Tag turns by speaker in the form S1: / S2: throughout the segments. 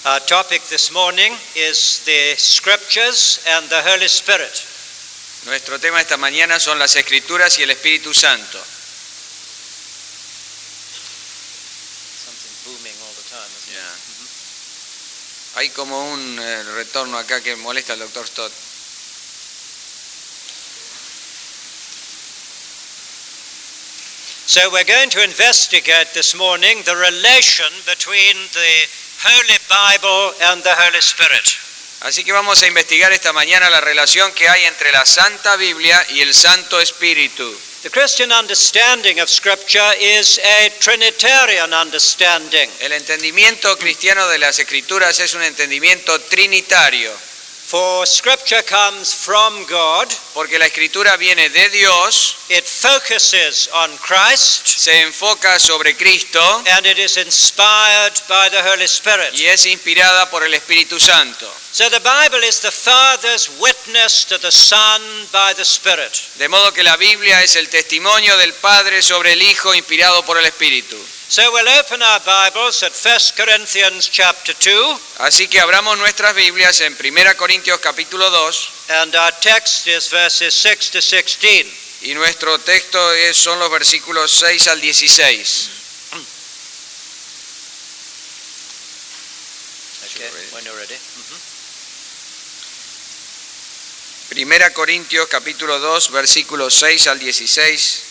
S1: Our topic this morning is the Scriptures and the Holy Spirit.
S2: Nuestro tema esta mañana son las Escrituras y el Espíritu Santo.
S1: Something booming all the time, isn't it?
S2: Hay como un retorno acá que molesta al Dr. Stott.
S1: So we're going to investigate this morning the relation between the Holy Bible and the Holy Spirit.
S2: Así que vamos a investigar esta mañana la relación que hay entre la Santa Biblia y el Santo Espíritu.
S1: The Christian understanding of Scripture is a Trinitarian understanding.
S2: El entendimiento cristiano de las Escrituras es un entendimiento trinitario.
S1: For Scripture comes from God.
S2: Porque la Escritura viene de Dios.
S1: It focuses on Christ.
S2: Se enfoca sobre Cristo.
S1: And it is inspired by the Holy Spirit.
S2: Y es inspirada por el Espíritu Santo.
S1: So the Bible is the Father's witness to the Son by the Spirit.
S2: De modo que la Biblia es el testimonio del Padre sobre el Hijo inspirado por el Espíritu.
S1: So we'll open our Bibles at 1 Corinthians chapter 2.
S2: Así que abramos nuestras Biblias en 1 Corintios capítulo 2.
S1: And our text is verses 6 to 16.
S2: Y nuestro texto son los versículos 6 al 16.
S1: Okay, when you're ready.
S2: 1 Corintios capítulo 2, versículos 6 al 16.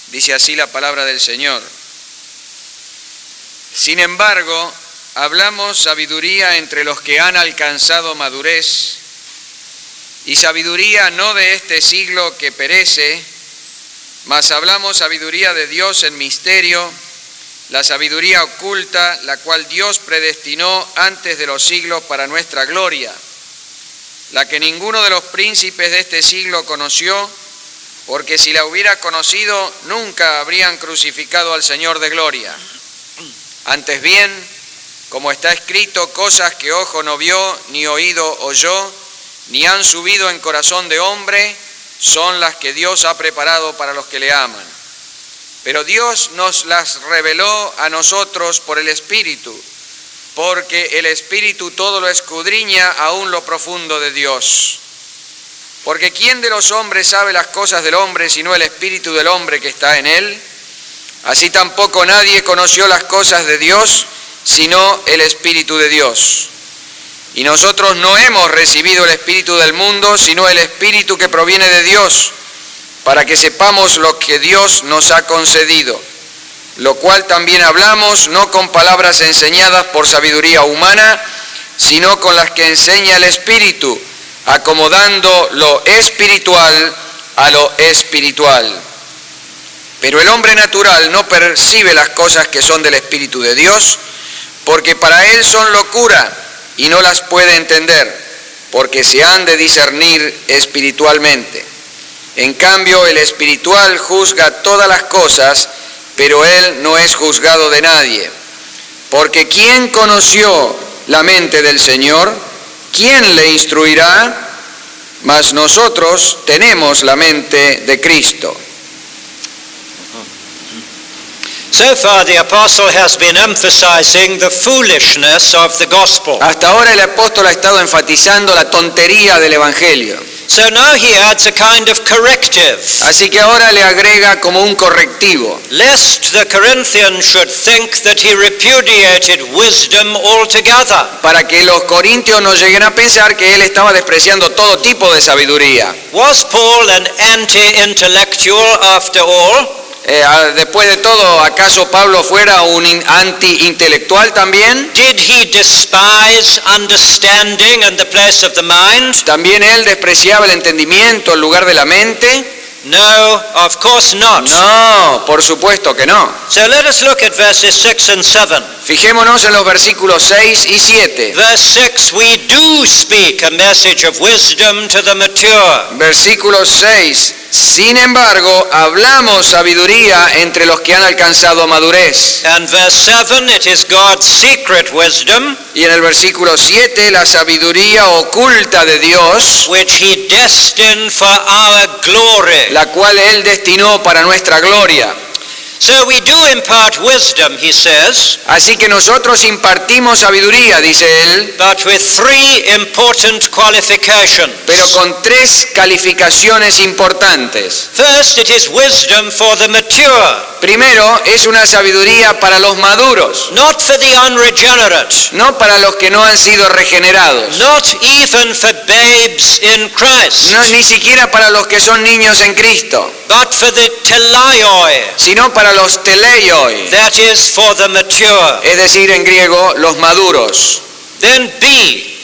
S2: Dice así la palabra del Señor. Sin embargo, hablamos sabiduría entre los que han alcanzado madurez, y sabiduría no de este siglo que perece, mas hablamos sabiduría de Dios en misterio, la sabiduría oculta, la cual Dios predestinó antes de los siglos para nuestra gloria, la que ninguno de los príncipes de este siglo conoció, porque si la hubiera conocido, nunca habrían crucificado al Señor de gloria. Antes bien, como está escrito, cosas que ojo no vio, ni oído oyó, ni han subido en corazón de hombre, son las que Dios ha preparado para los que le aman. Pero Dios nos las reveló a nosotros por el Espíritu, porque el Espíritu todo lo escudriña, aún lo profundo de Dios. Porque ¿quién de los hombres sabe las cosas del hombre, sino el Espíritu del hombre que está en él? Así tampoco nadie conoció las cosas de Dios, sino el Espíritu de Dios. Y nosotros no hemos recibido el Espíritu del mundo, sino el Espíritu que proviene de Dios, para que sepamos lo que Dios nos ha concedido, lo cual también hablamos, no con palabras enseñadas por sabiduría humana, sino con las que enseña el Espíritu, acomodando lo espiritual a lo espiritual. Pero el hombre natural no percibe las cosas que son del Espíritu de Dios, porque para él son locura y no las puede entender, porque se han de discernir espiritualmente. En cambio, el espiritual juzga todas las cosas, pero él no es juzgado de nadie. Porque ¿quién conoció la mente del Señor? ¿Quién le instruirá? Mas nosotros tenemos la mente de Cristo.
S1: So far the apostle has been emphasizing the foolishness of the gospel.
S2: Hasta ahora el apóstol ha estado enfatizando la tontería del evangelio.
S1: So now he adds a kind of corrective.
S2: Así que ahora le agrega como un correctivo.
S1: Lest the Corinthians should think that he repudiated wisdom altogether.
S2: Para que los corintios no lleguen a pensar que él estaba despreciando todo tipo de sabiduría.
S1: Was Paul an anti-intellectual after all?
S2: Después de todo, ¿acaso Pablo fuera un anti-intelectual también?
S1: Did he despise understanding in the place of the mind?
S2: ¿También él despreciaba el entendimiento en lugar de la mente?
S1: No, of course not.
S2: No, por supuesto que no.
S1: So let us look at verses 6 and 7.
S2: Fijémonos en los versículos 6 y 7.
S1: Verse 6, we do speak a message of wisdom to the mature.
S2: Versículo 6. Sin embargo, hablamos sabiduría entre los que han alcanzado madurez.
S1: And verse 7, it is God's secret wisdom,
S2: Y en el versículo 7, la sabiduría oculta de Dios,
S1: which he destined for our glory.
S2: la cual Él destinó para nuestra gloria.
S1: So we do impart wisdom, he says,
S2: Así que nosotros impartimos sabiduría, dice él,
S1: but with three important qualifications.
S2: pero con 3 calificaciones importantes.
S1: First, it is wisdom for the mature,
S2: Primero, es una sabiduría para los maduros,
S1: not for the unregenerate,
S2: no para los que no han sido regenerados,
S1: not even for babes in Christ,
S2: no, ni siquiera para los que son niños en Cristo,
S1: but for the telaioi,
S2: sino para los teleioi,
S1: that is for the mature.
S2: es decir, en griego, los maduros.
S1: Then B,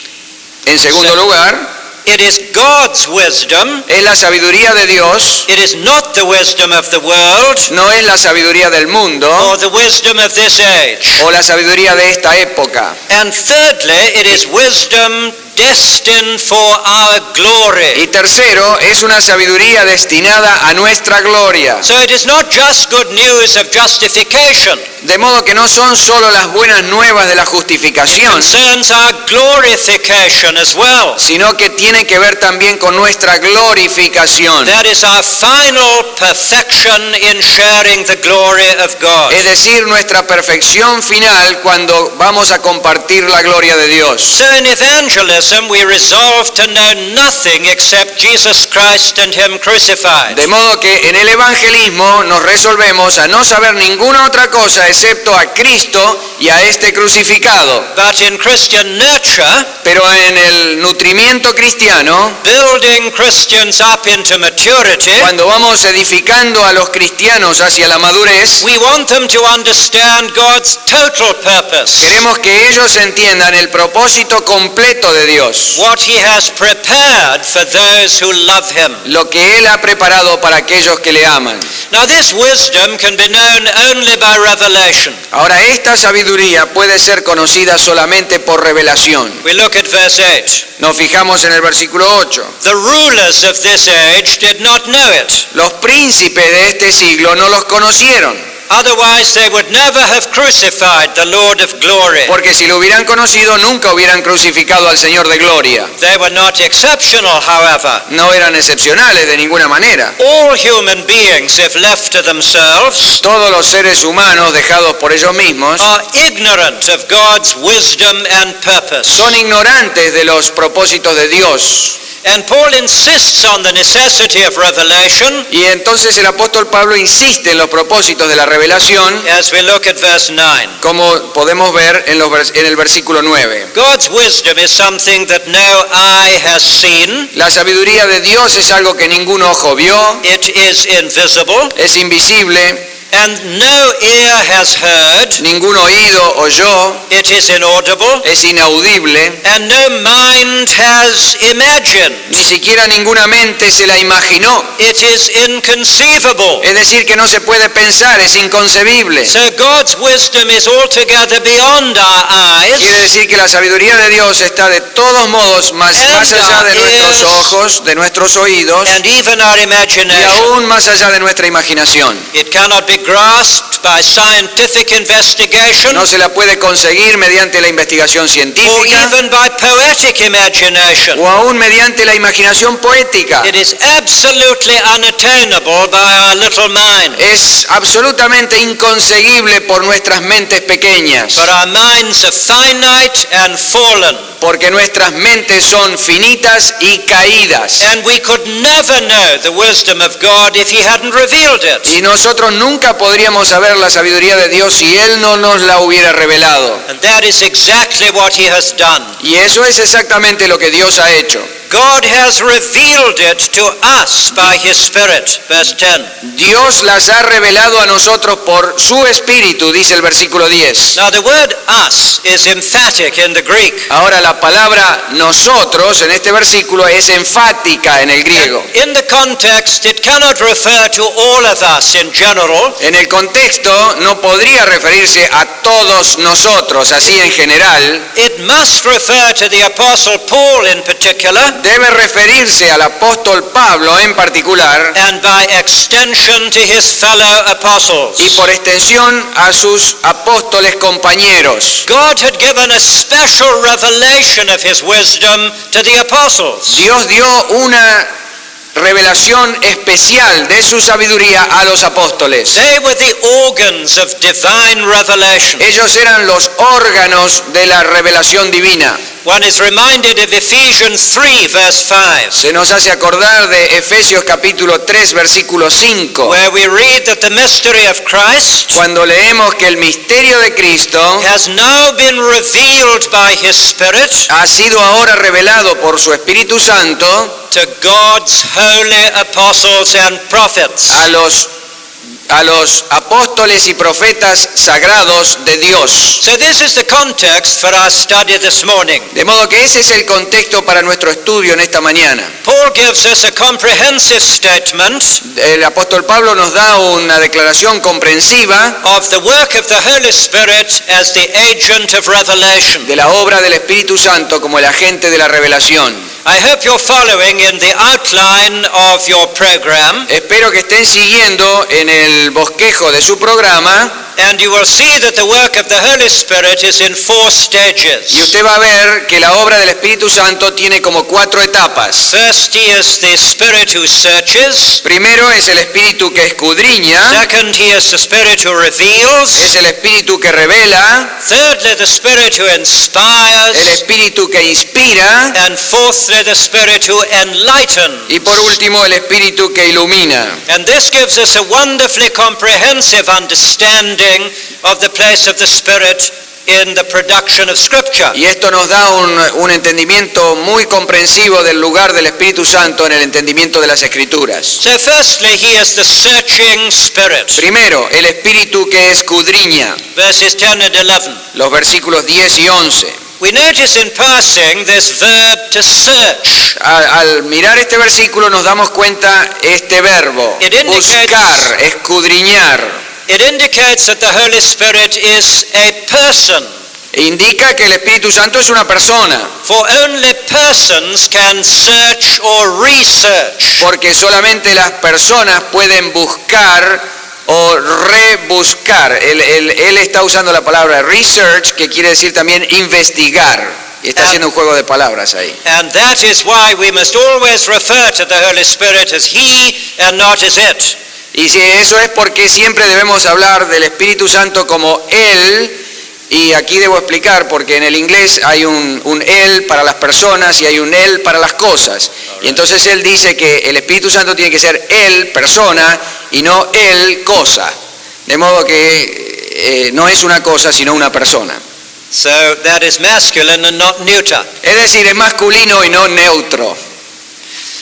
S2: En segundo lugar,
S1: it is God's wisdom.
S2: es la sabiduría de Dios,
S1: It is not the wisdom of the world
S2: no es la sabiduría del mundo
S1: or the wisdom of this age.
S2: o la sabiduría de esta época.
S1: And thirdly, it is wisdom destined for our glory.
S2: Y tercero, es una sabiduría destinada a nuestra gloria.
S1: So it is not just good news of justification.
S2: De modo que no son solo las buenas nuevas de la
S1: It
S2: justificación,
S1: concerns our glorification as well.
S2: sino que tiene que ver también con nuestra glorificación.
S1: That is our final perfection in sharing the glory of God.
S2: Es decir, nuestra perfección final cuando vamos a compartir la gloria de Dios.
S1: So in evangelism, we resolve to know nothing except Jesus Christ and Him crucified.
S2: De modo que en el evangelismo nos resolvemos a no saber ninguna otra cosa excepto a Cristo y a este crucificado.
S1: But in Christian nurture,
S2: Pero en el nutrimiento cristiano,
S1: building Christians up into maturity,
S2: cuando vamos edificando a los cristianos hacia la madurez,
S1: we want them to understand God's total purpose,
S2: queremos que ellos entiendan el propósito completo de Dios,
S1: what He has prepared for those who love Him.
S2: lo que Él ha preparado para aquellos que le aman.
S1: Now this wisdom can be known only by revelation.
S2: Ahora, esta sabiduría puede ser conocida solamente por revelación.
S1: We look at verse 8.
S2: Nos fijamos en el versículo 8.
S1: The rulers of this age did not know it.
S2: Los príncipes de este siglo no los conocieron,
S1: Otherwise they would never have crucified the Lord of glory.
S2: porque si lo hubieran conocido nunca hubieran crucificado al Señor de gloria.
S1: They were not exceptional, however.
S2: No eran excepcionales de ninguna manera.
S1: All human beings, if left to themselves,
S2: Todos los seres humanos dejados por ellos mismos
S1: are ignorant of God's wisdom and purpose.
S2: son ignorantes de los propósitos de Dios.
S1: And Paul insists on the necessity of revelation
S2: Y entonces el apóstol Pablo insiste en los propósitos de la revelación,
S1: as we look at verse 9.
S2: como podemos ver en el versículo 9.
S1: God's wisdom is something that no eye has seen.
S2: La sabiduría de Dios es algo que ningún ojo vio,
S1: It is invisible,
S2: es invisible,
S1: and no ear has heard.
S2: ningún oído oyó,
S1: It is inaudible,
S2: es inaudible,
S1: and no mind has imagined.
S2: ni siquiera ninguna mente se la imaginó.
S1: It is inconceivable.
S2: Es decir, que no se puede pensar, es inconcebible.
S1: So God's wisdom is altogether beyond our
S2: Quiere
S1: eyes,
S2: decir que la sabiduría de Dios está de todos modos más allá de nuestros ojos, de nuestros oídos
S1: and even our
S2: y
S1: imagination.
S2: aún más allá de nuestra imaginación.
S1: It cannot be grasped by scientific investigation
S2: No se la puede conseguir mediante la investigación
S1: or
S2: científica
S1: even by poetic imagination.
S2: o aún mediante la imaginación poética.
S1: It is absolutely unattainable by our little mind.
S2: Es absolutamente inconseguible por nuestras mentes pequeñas,
S1: But our minds are finite and fallen,
S2: porque nuestras mentes son finitas y caídas.
S1: and we could never know the wisdom of God if He hadn't revealed it.
S2: Y nosotros nunca podríamos saber la sabiduría de Dios si Él no nos la hubiera revelado.
S1: And that is exactly what He has done.
S2: Y eso es exactamente lo que Dios ha hecho.
S1: God has revealed it to us by His Spirit. Verse 10.
S2: Dios las ha revelado a nosotros por su Espíritu, dice el versículo 10.
S1: Now the word us is emphatic in the Greek.
S2: Ahora la palabra nosotros en este versículo es enfática en el griego.
S1: In the context, it cannot refer to all of us in general.
S2: En el contexto no podría referirse a todos nosotros, así en general.
S1: It must refer to the Apostle Paul in particular,
S2: Debe referirse al apóstol Pablo en particular
S1: and by extension to his fellow apostles.
S2: y por extensión a sus apóstoles compañeros.
S1: God had given a special revelation of His wisdom to the apostles.
S2: Dios dio una revelación especial de su sabiduría a los apóstoles.
S1: They were the organs of divine revelation.
S2: Ellos eran los órganos de la revelación divina.
S1: One is reminded of Ephesians 3, verse 5,
S2: Se nos hace acordar de Efesios capítulo 3, versículo 5,
S1: where we read that the mystery of Christ
S2: cuando leemos que el misterio de Cristo
S1: has now been revealed by His Spirit
S2: ha sido ahora revelado por su Espíritu Santo
S1: to God's holy apostles and prophets.
S2: a los apóstoles y profetas sagrados de Dios.
S1: So this is the context for our study this morning.
S2: De modo que ese es el contexto para nuestro estudio en esta mañana.
S1: Paul gives us a comprehensive statement
S2: El apóstol Pablo nos da una declaración comprensiva
S1: of the work of the Holy Spirit as the agent of revelation.
S2: de la obra del Espíritu Santo como el agente de la revelación.
S1: I hope you're following in the outline of your program,
S2: Espero que estén siguiendo en el bosquejo de su programa
S1: and you will see that the work of the Holy Spirit is in 4
S2: y
S1: stages.
S2: usted va a ver que la obra del Espíritu Santo tiene como 4 etapas.
S1: First, He is the Spirit who searches.
S2: Primero es el Espíritu que escudriña,
S1: Second, He is the Spirit who reveals.
S2: es el Espíritu que revela,
S1: Thirdly, the Spirit who
S2: el
S1: inspires.
S2: Espíritu que inspira
S1: And fourthly, the Spirit who enlightens.
S2: y por último el Espíritu que ilumina.
S1: And this gives us a wonderfully comprehensive understanding of the place of the Spirit in the production of Scripture.
S2: Y esto nos da un entendimiento muy comprensivo del lugar del Espíritu Santo en el entendimiento de las Escrituras.
S1: So firstly, He is the searching Spirit.
S2: Primero, el Espíritu que escudriña,
S1: Verses 10 and 11.
S2: los versículos 10 y 11.
S1: We notice in passing this verb to search.
S2: Al mirar este versículo nos damos cuenta este verbo,
S1: It indicates-
S2: buscar, escudriñar.
S1: It indicates that the Holy Spirit is a person.
S2: Indica que el Espíritu Santo es una persona,
S1: For only persons can search or research.
S2: porque solamente las personas pueden buscar o rebuscar. Él está usando la palabra research, que quiere decir también investigar. Y está haciendo un juego de palabras ahí.
S1: And that is why we must always refer to the Holy Spirit as He and not as it.
S2: Y si eso es porque siempre debemos hablar del Espíritu Santo como Él, y aquí debo explicar porque en el inglés hay un Él para las personas y hay un Él para las cosas. Y entonces Él dice que el Espíritu Santo tiene que ser Él, persona, y no Él, cosa. De modo que no es una cosa, sino una persona.
S1: So that is masculine and not neuter.
S2: Es decir, es masculino y no neutro.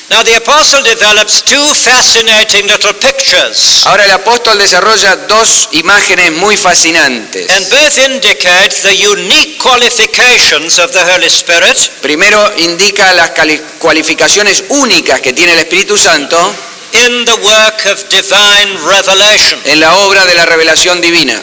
S1: Now the apostle develops 2 fascinating little pictures,
S2: Ahora el apóstol desarrolla 2 imágenes muy fascinantes.
S1: and both indicate the unique qualifications of the Holy Spirit
S2: Primero indica las cualificaciones únicas que tiene el Espíritu Santo
S1: in the work of divine revelation.
S2: en la obra de la revelación divina.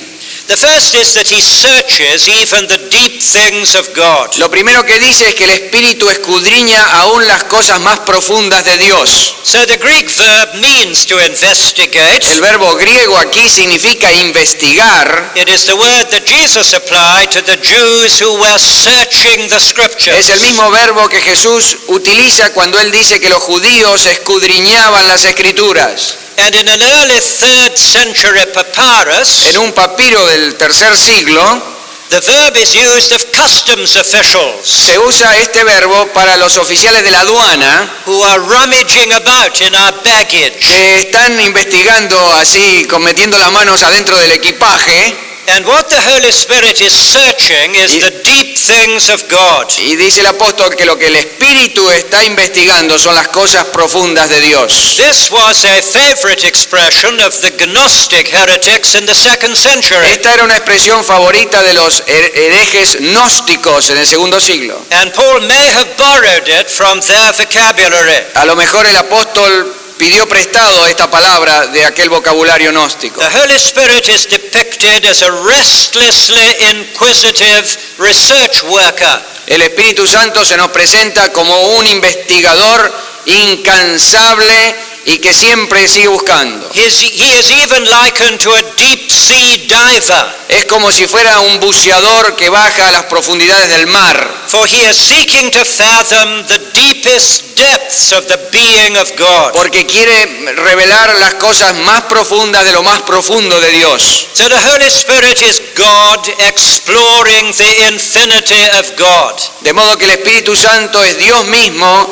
S1: The first is that He searches even the deep things of God.
S2: Lo primero que dice es que el Espíritu escudriña aún las cosas más profundas de Dios.
S1: So the Greek verb means to investigate.
S2: El verbo griego aquí significa investigar.
S1: It is the word that Jesus applied to the Jews who were searching the Scriptures.
S2: Es el mismo verbo que Jesús utiliza cuando Él dice que los judíos escudriñaban las Escrituras.
S1: And in an early 3rd century papyrus,
S2: En un papiro del 3er siglo,
S1: the verb is used of customs officials
S2: se usa este verbo para los oficiales de la aduana
S1: who are rummaging about in our baggage.
S2: que están investigando así, metiendo las manos adentro del equipaje.
S1: And what the Holy Spirit is searching is the deep things of God.
S2: Y dice el apóstol que lo que el Espíritu está investigando son las cosas profundas de Dios.
S1: This was a favorite expression of the Gnostic heretics in the 2nd century.
S2: Esta era una expresión favorita de los herejes gnósticos en el 2º siglo.
S1: And Paul may have borrowed it from their vocabulary.
S2: A lo mejor el apóstol pidió prestado esta palabra de aquel vocabulario gnóstico.
S1: The Holy Spirit is depicted as a restlessly inquisitive research worker.
S2: El Espíritu Santo se nos presenta como un investigador incansable y que siempre sigue buscando.
S1: He is even likened to a deep sea diver,
S2: Es como si fuera un buceador que baja a las profundidades del mar,
S1: for he is seeking to fathom the deepest depths of the being of God.
S2: porque quiere revelar las cosas más profundas de lo más profundo de Dios.
S1: So the Holy Spirit is God exploring the infinity of God.
S2: De modo que el Espíritu Santo es Dios mismo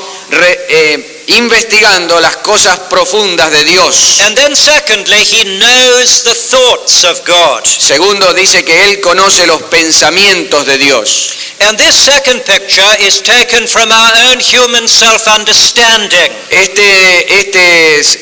S2: investigando las cosas profundas de Dios.
S1: And then secondly, he knows the thoughts of God.
S2: Segundo, dice que Él conoce los pensamientos de Dios.
S1: And this second picture is taken from our own human self-understanding.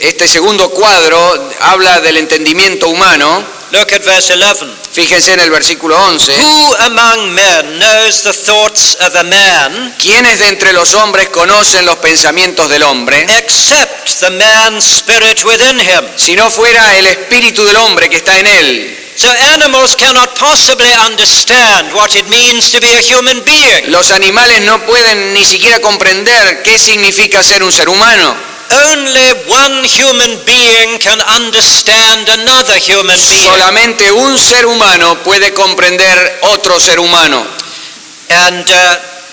S2: Este segundo cuadro habla del entendimiento humano.
S1: Look at verse 11.
S2: Fíjense en el versículo 11.
S1: Who among men knows the thoughts of a man
S2: ¿Quiénes de entre los hombres conocen los pensamientos del hombre?
S1: except the man's spirit within him?
S2: Si no fuera el espíritu del hombre que está en él.
S1: So animals cannot possibly understand what it means to be a human being.
S2: Los animales no pueden ni siquiera comprender qué significa ser un ser humano.
S1: Only one human being can understand another human being.
S2: Solamente un ser humano puede comprender otro ser humano.
S1: And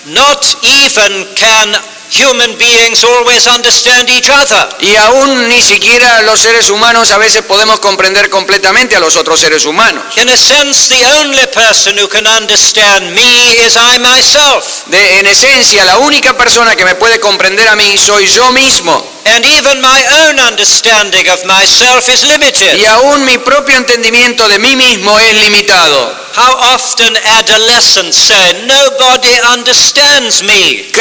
S1: not even can human beings always understand each other.
S2: Y aún ni siquiera los seres humanos a veces podemos comprender completamente a los otros seres humanos.
S1: In a sense, the only person who can understand me is I myself.
S2: En esencia, la única persona que me puede comprender a mí soy yo mismo.
S1: And even my own understanding of myself is limited.
S2: Y aún mi propio entendimiento de mí mismo es limitado.
S1: How often adolescents say, nobody understands me.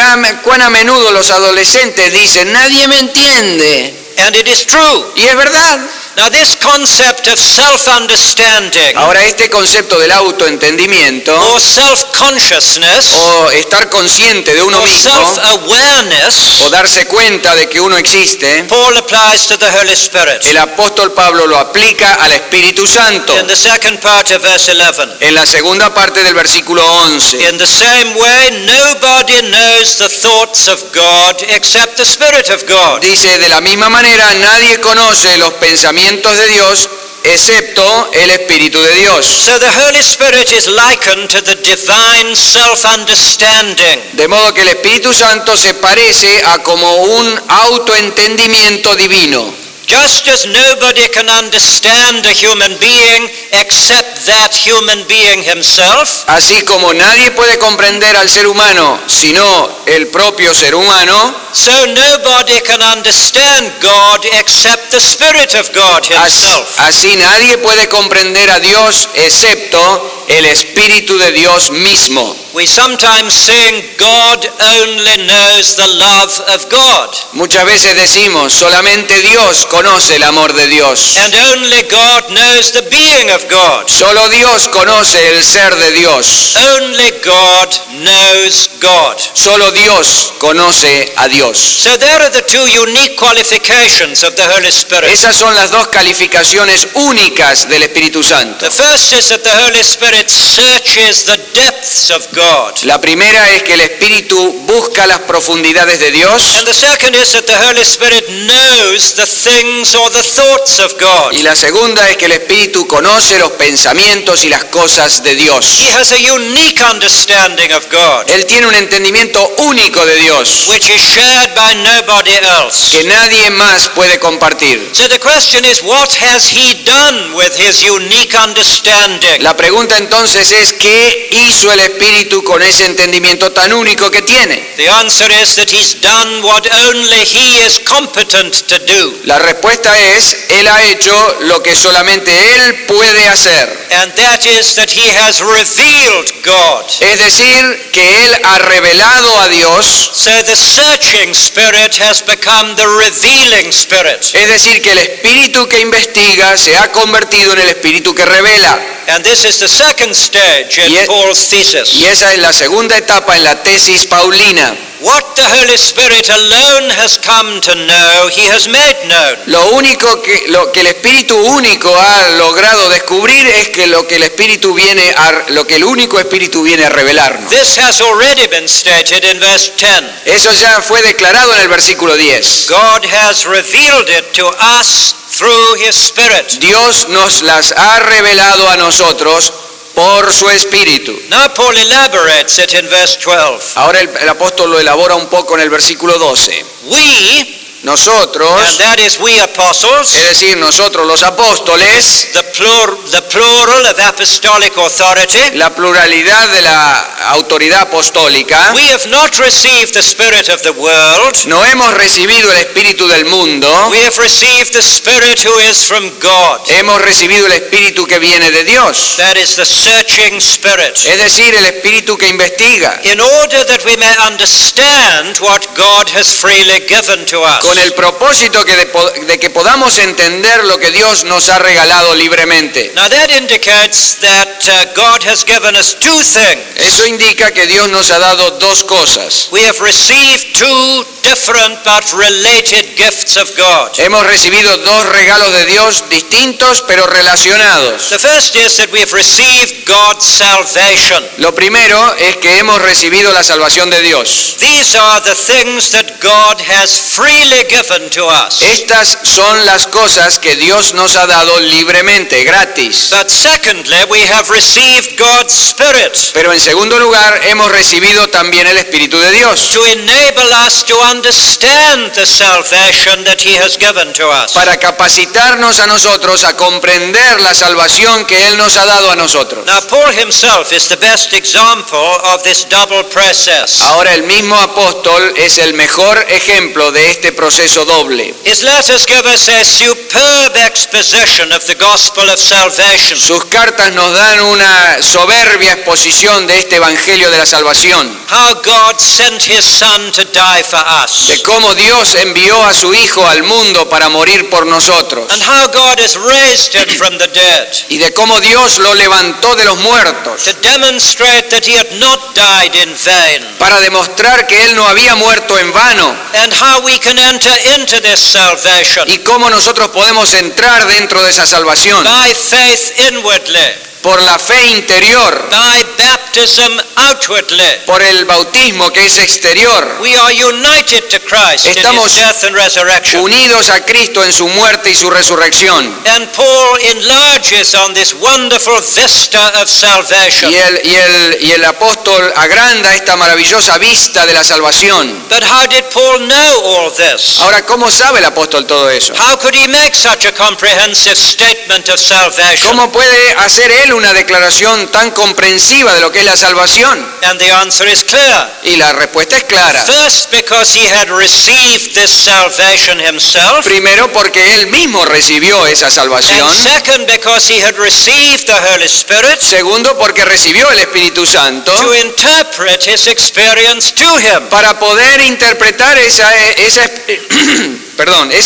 S2: Cuán a menudo los adolescentes dicen, nadie me entiende.
S1: And it is true.
S2: Y es verdad.
S1: Now this concept of self-understanding
S2: Ahora este concepto del autoentendimiento
S1: or self-consciousness
S2: o estar consciente de uno
S1: or
S2: mismo
S1: self-awareness,
S2: o darse cuenta de que uno existe,
S1: Paul applies to the Holy Spirit.
S2: el apóstol Pablo lo aplica al Espíritu Santo
S1: In the second part of verse 11.
S2: en la segunda parte del versículo 11.
S1: In the same way, nobody knows the thoughts of God except the Spirit of God.
S2: Dice, de la misma manera, nadie conoce los pensamientos de Dios excepto el Espíritu de Dios.
S1: So the Holy Spirit is likened to the divine self-understanding.
S2: De modo que el Espíritu Santo se parece a como un autoentendimiento divino.
S1: Just as nobody can understand a human being except that human being himself,
S2: Así como nadie puede comprender al ser humano sino el propio ser humano,
S1: so nobody can understand God except the Spirit of God himself.
S2: así nadie puede comprender a Dios excepto el Espíritu de Dios mismo.
S1: We sometimes sing, God only knows the love of God.
S2: Muchas veces decimos, solamente Dios conoce el amor de Dios.
S1: And only God knows the being of God.
S2: Solo Dios conoce el ser de Dios.
S1: Only God knows God.
S2: Solo Dios conoce a Dios.
S1: So there are the two unique qualifications of the Holy Spirit.
S2: Esas son las dos calificaciones únicas del Espíritu Santo.
S1: The first is that the Holy Spirit searches the depths of God.
S2: La primera es que el Espíritu busca las profundidades de Dios.
S1: And the second is that the Holy Spirit knows the things or the thoughts of God.
S2: Y la segunda es que el Espíritu conoce los pensamientos y las cosas de Dios.
S1: He has a unique understanding of God,
S2: Él tiene un entendimiento único de Dios
S1: which is shared by nobody else.
S2: que nadie más puede compartir.
S1: So the question is, what has he done with his unique understanding?
S2: La pregunta entonces es, ¿qué hizo el Espíritu con ese entendimiento tan único que tiene?
S1: The answer is that he's done what only he is competent to do.
S2: La respuesta es, Él ha hecho lo que solamente Él puede hacer.
S1: And that is that he has revealed God.
S2: Es decir, que Él ha revelado a Dios.
S1: So the searching spirit has become the revealing spirit.
S2: Es decir, que el espíritu que investiga se ha convertido en el espíritu que revela.
S1: And this is the second stage in Paul's thesis.
S2: Y esa esa es la segunda etapa en la tesis paulina.
S1: What the Holy Spirit alone has come to know, He has made known.
S2: Lo que el Espíritu único ha logrado descubrir es que lo que el único Espíritu viene a revelarnos.
S1: This has already been stated in verse 10.
S2: Eso ya fue declarado en el versículo 10.
S1: God has revealed it to us through His Spirit.
S2: Dios nos las ha revelado a nosotros por su Espíritu.
S1: Now Paul elaborates it in verse 12.
S2: Ahora el apóstol lo elabora un poco en el versículo 12.
S1: We,
S2: Nosotros,
S1: and that is we apostles,
S2: es decir, nosotros los apóstoles,
S1: the plural of apostolic authority,
S2: la pluralidad de la autoridad apostólica,
S1: we have not received the spirit of the world,
S2: no hemos recibido el espíritu del mundo,
S1: we have received the Spirit who is from God.
S2: hemos recibido el espíritu que viene de Dios,
S1: That is the searching Spirit.
S2: es decir, el espíritu que investiga,
S1: In order that we may understand what God has freely given to us.
S2: con el propósito de que podamos entender lo que Dios nos ha regalado libremente.
S1: Now that indicates that God has given us two things.
S2: Eso indica que Dios nos ha dado dos cosas.
S1: We have received two different but related gifts of God.
S2: Hemos recibido dos regalos de Dios distintos pero relacionados.
S1: The first is that we have received God's salvation.
S2: Lo primero es que hemos recibido la salvación de Dios.
S1: These are the things that God has freely given to us.
S2: Estas son las cosas que Dios nos ha dado libremente, gratis.
S1: But secondly, we have received God's Spirit
S2: Pero en segundo lugar, hemos recibido también el Espíritu de Dios
S1: to enable us to understand the salvation that He has given to us.
S2: para capacitarnos a nosotros a comprender la salvación que Él nos ha dado a nosotros.
S1: Now, Paul himself is the best example of this double process.
S2: Ahora el mismo apóstol es el mejor ejemplo de este proceso doble.
S1: His letters give us a superb exposition of the gospel of salvation.
S2: Sus cartas nos dan una soberbia exposición de este evangelio de la salvación,
S1: How God sent His Son to die for us.
S2: de cómo Dios envió a su Hijo al mundo para morir por nosotros,
S1: And how God has raised Him from the dead
S2: y de cómo Dios lo levantó de los muertos,
S1: to demonstrate that He had not died in vain.
S2: para demostrar que Él no había muerto en vano,
S1: And how we can enter into this salvation
S2: y cómo nosotros podemos entrar dentro de esa salvación
S1: by faith inwardly,
S2: por la fe interior,
S1: by baptism outwardly.
S2: por el bautismo que es exterior.
S1: We are united to Christ in
S2: Estamos
S1: His death and resurrection.
S2: Unidos a Cristo en su muerte y su resurrección.
S1: And Paul enlarges on this wonderful vista of salvation.
S2: Y el apóstol agranda esta maravillosa vista de la salvación.
S1: But how did Paul know all this?
S2: Ahora, ¿cómo sabe el apóstol todo eso?
S1: How could he make such a comprehensive statement of salvation?
S2: ¿Cómo puede hacer él una declaración tan comprensiva de lo que es la salvación?
S1: And the answer is clear.
S2: Y la respuesta es clara.
S1: First, because he had received this salvation himself.
S2: Primero, porque él mismo recibió esa salvación.
S1: And second, because he had received the Holy Spirit
S2: Segundo, porque recibió el Espíritu Santo
S1: to interpret his experience to him.
S2: para poder interpretar esa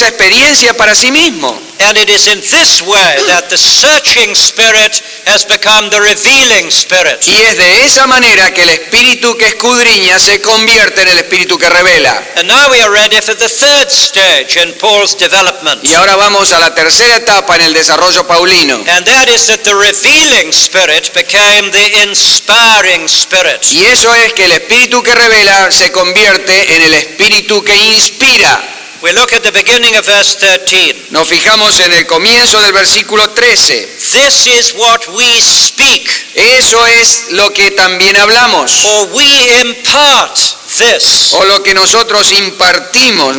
S2: experiencia para sí mismo.
S1: And it is in this way that the searching spirit has become the revealing spirit.
S2: Y es de esa manera que el espíritu que escudriña se convierte en el espíritu que revela.
S1: And now we are ready for the third stage in Paul's development.
S2: Y ahora vamos a la tercera etapa en el desarrollo paulino.
S1: And that is that the revealing spirit became the inspiring spirit.
S2: Y eso es que el espíritu que revela se convierte en el espíritu que inspira.
S1: We look at the beginning of verse 13.
S2: Nos fijamos en el comienzo del versículo 13.
S1: This is what we speak,
S2: Eso es lo que también hablamos,
S1: or we impart this.
S2: o lo que nosotros impartimos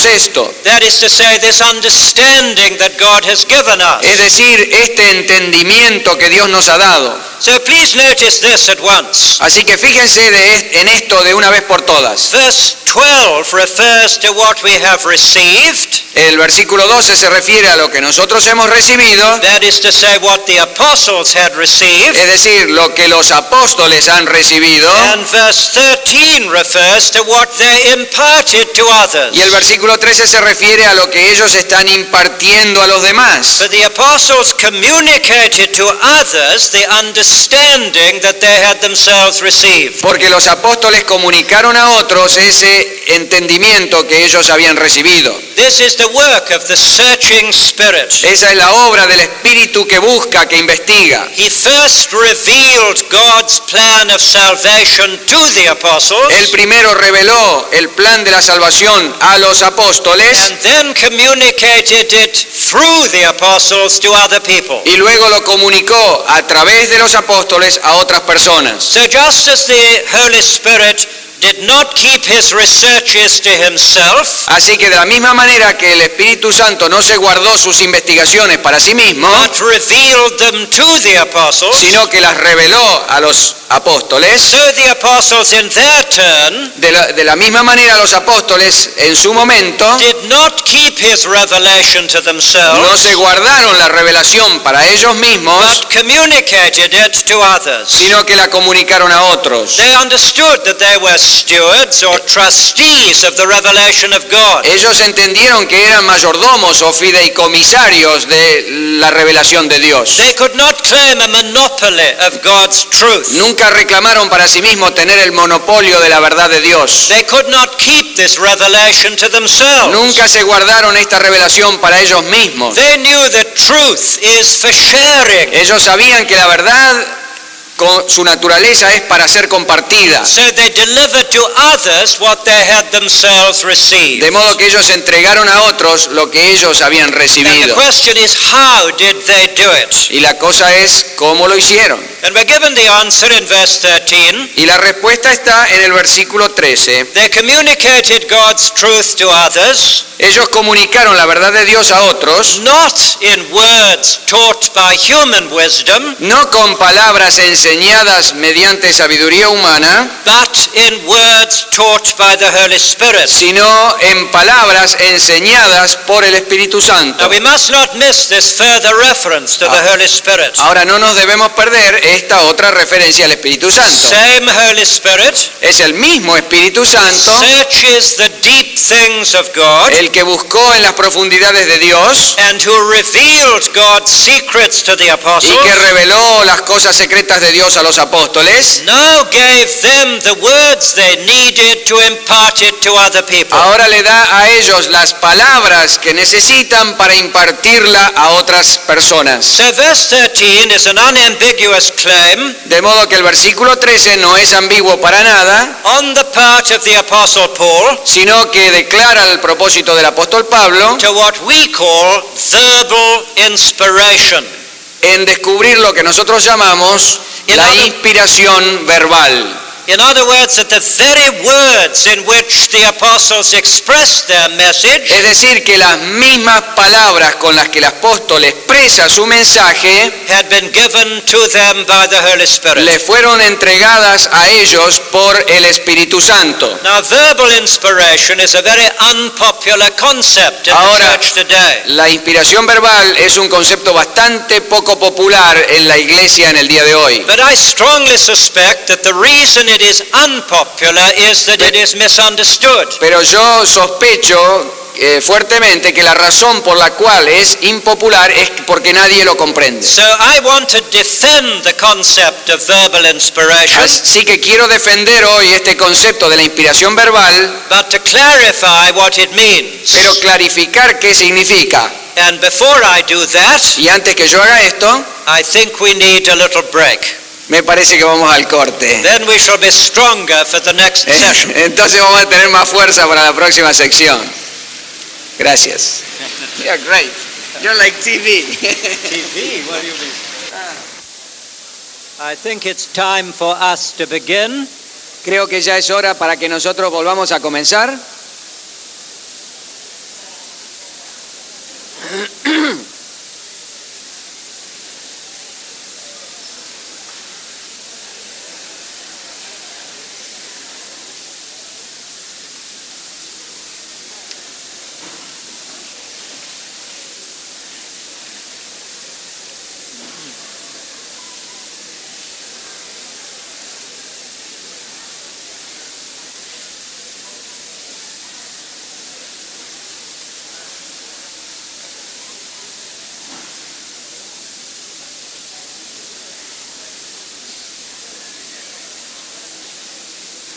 S2: esto.
S1: That is to say, this understanding that God has given
S2: Es
S1: us.
S2: decir, este entendimiento que Dios nos ha dado.
S1: So please notice this at once.
S2: Así que fíjense en esto de una vez por todas.
S1: Verse 12 refers to what we have received.
S2: El versículo 12 se refiere a lo que nosotros hemos recibido,
S1: that is to say, what the apostles had received.
S2: es decir, lo que los apóstoles han recibido.
S1: And verse 13 refers to what they imparted to others.
S2: Y el versículo 13 se refiere a lo que ellos están impartiendo a los demás.
S1: For the apostles communicated to others the understanding that they had themselves received.
S2: Porque los apóstoles comunicaron a otros ese entendimiento que ellos habían recibido.
S1: This is the work of the searching Spirit.
S2: Esa es la obra del Espíritu que busca, que investiga.
S1: He first revealed God's plan of salvation to the apostles,
S2: Él primero reveló el plan de la salvación a los apóstoles
S1: and then communicated it through the apostles to other people.
S2: y luego lo comunicó a través de los apóstoles a otras personas.
S1: So just as the Holy Spirit did not keep his researches to himself,
S2: Así que de la misma manera que el Espíritu Santo no se guardó sus investigaciones para sí mismo,
S1: but revealed them to the apostles,
S2: sino que las reveló a los apóstoles,
S1: so the apostles in their turn
S2: de la misma manera los apóstoles en su momento
S1: did not keep his revelation to
S2: no
S1: themselves,
S2: se guardaron la revelación para ellos mismos,
S1: but communicated it to others.
S2: sino que la comunicaron a otros.
S1: They understood that they were stewards or trustees of the revelation of God.
S2: Ellos entendieron que eran mayordomos o fideicomisarios de la revelación de Dios.
S1: They could not claim a monopoly of God's truth.
S2: Nunca reclamaron para sí mismos tener el monopolio de la verdad de Dios.
S1: They could not keep this revelation to themselves.
S2: Nunca se guardaron esta revelación para ellos mismos.
S1: They knew that truth is for sharing.
S2: Ellos sabían que la verdad, con su naturaleza, es para ser compartida.
S1: So they delivered to others what they had themselves received.
S2: De modo que ellos entregaron a otros lo que ellos habían
S1: And the
S2: recibido.
S1: question is, how did they do it?
S2: Y la cosa es cómo lo hicieron.
S1: And we're given the answer in verse 13.
S2: Y la respuesta está en el versículo 13.
S1: They communicated God's truth to others,
S2: Ellos comunicaron la verdad de Dios a otros,
S1: not in words taught by human wisdom,
S2: no con palabras enseñadas mediante sabiduría humana,
S1: but in words taught by the Holy Spirit.
S2: sino en palabras enseñadas por el Espíritu Santo.
S1: Now we must not miss this further reference to the Holy Spirit.
S2: Ahora no nos debemos perder esta otra referencia al Espíritu Santo.
S1: Same Holy Spirit
S2: Es el mismo Espíritu Santo
S1: searches the deep things of God,
S2: el que buscó en las profundidades de Dios
S1: and who revealed God's secrets to the
S2: y
S1: apostles,
S2: que reveló las cosas secretas de Dios a los apóstoles.
S1: now gave them the words they needed to impart it to other people.
S2: Ahora le da a ellos las palabras que necesitan para impartirla a otras personas.
S1: So verse 13 is an unambiguous claim
S2: De modo que el versículo 13 no es ambiguo para nada,
S1: on the part of the Apostle Paul
S2: sino que declara el propósito del apóstol Pablo
S1: to what we call verbal inspiration.
S2: en descubrir lo que nosotros llamamos la inspiración verbal.
S1: In other words, that the very words in which the apostles expressed their message
S2: Es decir, que las mismas palabras con las que el apóstol expresa su mensaje
S1: had been given to them by the Holy Spirit.
S2: le fueron entregadas a ellos por el Espíritu Santo.
S1: Now, verbal inspiration is a very unpopular concept in the
S2: Ahora,
S1: church today.
S2: La inspiración verbal es un concepto bastante poco popular en la iglesia en el día de hoy.
S1: But I strongly suspect that the reason it is unpopular is that it is misunderstood.
S2: Pero yo sospecho fuertemente que la razón por la cual es impopular es porque nadie lo comprende.
S1: So I want to defend the concept of verbal inspiration,
S2: Así que quiero defender hoy este concepto de la inspiración verbal,
S1: but to clarify what it means.
S2: pero clarificar qué significa.
S1: And before I do that,
S2: Y antes que yo haga esto,
S1: I think we need a little break.
S2: me parece que vamos al corte.
S1: Then we shall be stronger for the next session.
S2: Entonces vamos a tener más fuerza para la próxima sección. Gracias. You're great. You're like TV.
S1: TV, what do you mean? I think it's time for us to begin.
S2: Creo que ya es hora para que nosotros volvamos a comenzar.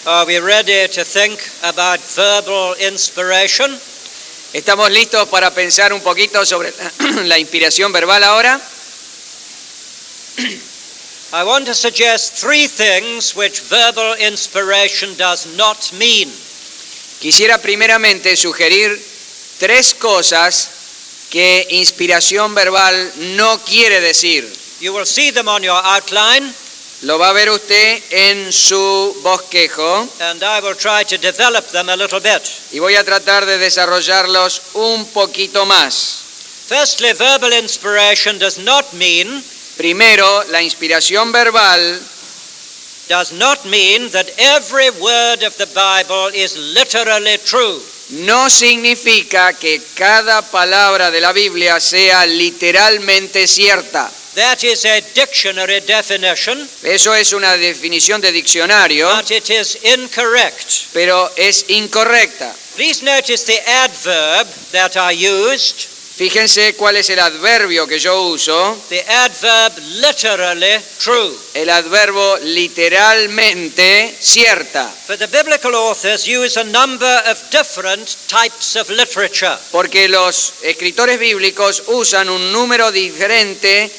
S1: Are we ready to think about verbal inspiration?
S2: ¿Estamos listos para pensar un poquito sobre la inspiración verbal ahora?
S1: I want to suggest three things which verbal inspiration does not mean.
S2: Quisiera primeramente sugerir tres cosas que inspiración verbal no quiere decir.
S1: You will see them on your outline,
S2: Lo va a ver usted en su bosquejo
S1: and I will try to develop them a little bit.
S2: y voy a tratar de desarrollarlos un poquito más.
S1: Firstly, verbal inspiration does not mean
S2: Primero, la inspiración verbal
S1: that every word of the Bible is literally true.
S2: no significa que cada palabra de la Biblia sea literalmente cierta.
S1: That is a dictionary definition,
S2: Eso es una definición de diccionario,
S1: but it is incorrect.
S2: pero es incorrecta.
S1: Please notice the adverb that I used,
S2: Fíjense cuál es el adverbio que yo uso,
S1: the adverb literally true.
S2: el adverbo literalmente cierta,
S1: For the biblical authors use a number of different types of literature.
S2: porque los escritores bíblicos usan un número diferente,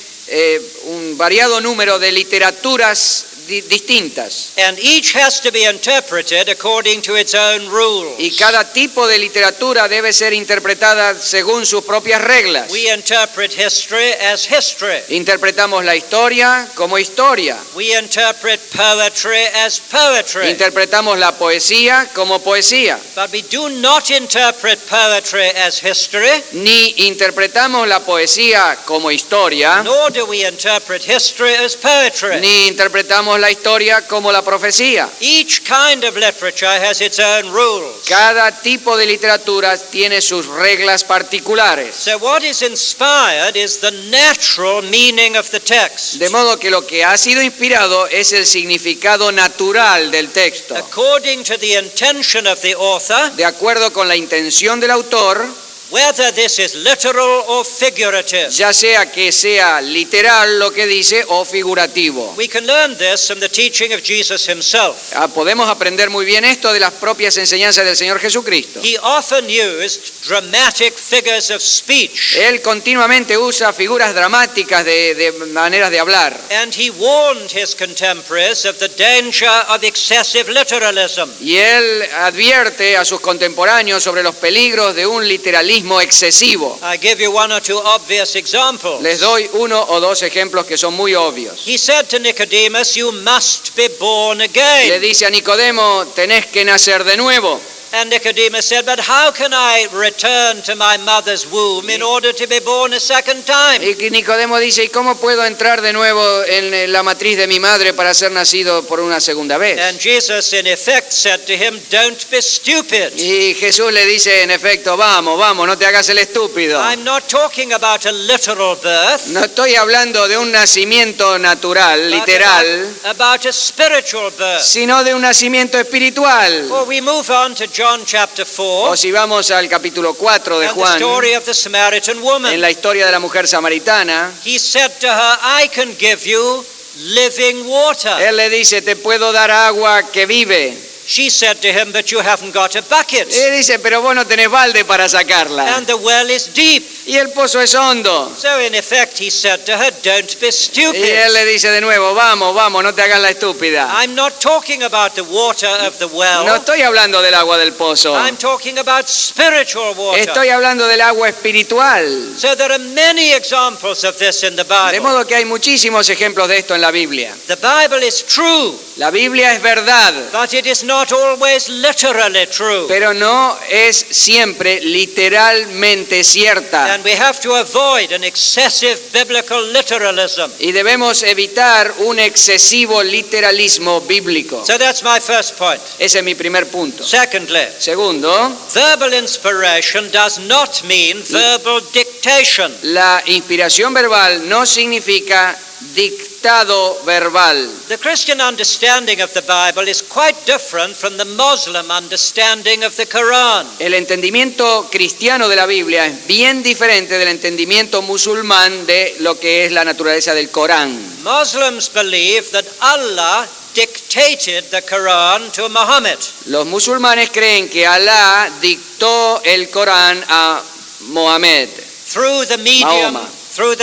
S2: un variado número de literaturas distintas.
S1: And each has to be interpreted according to its own rules.
S2: Y cada tipo de literatura debe ser interpretada según sus propias reglas.
S1: We interpret history as history.
S2: Interpretamos la historia como historia.
S1: We interpret poetry as poetry.
S2: Interpretamos la poesía como poesía.
S1: But we do not interpret poetry as history,
S2: Ni interpretamos la poesía como historia,
S1: nor do we interpret history as poetry.
S2: ni interpretamos la historia como la profecía.
S1: Each kind of literature has its own rules.
S2: Cada tipo de literatura tiene sus reglas particulares.
S1: So what is inspired is the natural meaning of the text.
S2: De modo que lo que ha sido inspirado es el significado natural del texto.
S1: According to the intention of the author,
S2: De acuerdo con la intención del autor,
S1: whether this is literal or figurative.
S2: ya sea que sea literal lo que dice o figurativo.
S1: We can learn this from the teaching of Jesus himself.
S2: Podemos aprender muy bien esto de las propias enseñanzas del Señor Jesucristo.
S1: He often used dramatic figures of speech,
S2: Él continuamente usa figuras dramáticas de maneras de hablar.
S1: and he warned his contemporaries of the danger of excessive literalism.
S2: Y él advierte a sus contemporáneos sobre los peligros de un literalismo excesivo.
S1: I give you one or two obvious examples.
S2: Les doy uno o dos ejemplos que son muy obvios.
S1: He said to Nicodemus, "You must be born
S2: Le
S1: again."
S2: dice a Nicodemo, tenés que nacer de nuevo.
S1: And Nicodemus said, "But how can I return to my mother's womb in order to be born a second time?"
S2: Y Nicodemo dice, ¿y cómo puedo entrar de nuevo en la matriz de mi madre para ser nacido por una segunda vez?
S1: And Jesus, in effect, said to him, "Don't be stupid.
S2: Y Jesús le dice, en efecto, vamos, no te hagas el estúpido.
S1: I'm not talking about a literal birth,
S2: No estoy hablando de un nacimiento natural,
S1: but
S2: literal,
S1: about a spiritual birth."
S2: sino de un nacimiento espiritual.
S1: Or we move on to John chapter 4
S2: O si vamos al capítulo 4 de
S1: and the
S2: Juan,
S1: story of the Samaritan
S2: en
S1: woman.
S2: la historia de la mujer samaritana,
S1: He said to her, "I can give you living water."
S2: él le dice, te puedo dar agua que vive.
S1: She said to him, "But you haven't got a bucket,
S2: Y él dice, pero vos no tenés balde para sacarla.
S1: and the well is deep."
S2: Y el pozo es hondo.
S1: So in effect, he said to her, "Don't be
S2: Y él
S1: stupid."
S2: le dice de nuevo, vamos, no te hagas la estúpida.
S1: I'm not talking about the water of the
S2: No
S1: well.
S2: estoy hablando del agua del pozo.
S1: I'm talking about spiritual water.
S2: Estoy hablando del agua espiritual.
S1: So there are many examples of this in the
S2: De
S1: Bible.
S2: modo que hay muchísimos ejemplos de esto en la Biblia.
S1: The Bible is true,
S2: La Biblia es verdad,
S1: but it is not always literally true.
S2: pero no es siempre literalmente cierta.
S1: And we have to avoid an excessive biblical literalism.
S2: Y debemos evitar un excesivo literalismo bíblico.
S1: So that's my first point.
S2: Ese es mi primer punto.
S1: Secondly,
S2: Segundo,
S1: verbal inspiration does not mean verbal dictation.
S2: la inspiración verbal no significa dictado verbal.
S1: The Christian understanding of the Bible is quite different from the Muslim understanding of the Quran.
S2: El entendimiento cristiano de la Biblia es bien diferente del entendimiento musulmán de lo que es la naturaleza del Corán.
S1: Muslims believe that Allah dictated the Quran to Muhammad.
S2: Los musulmanes creen que Alá dictó el Corán a Mohammed
S1: Through the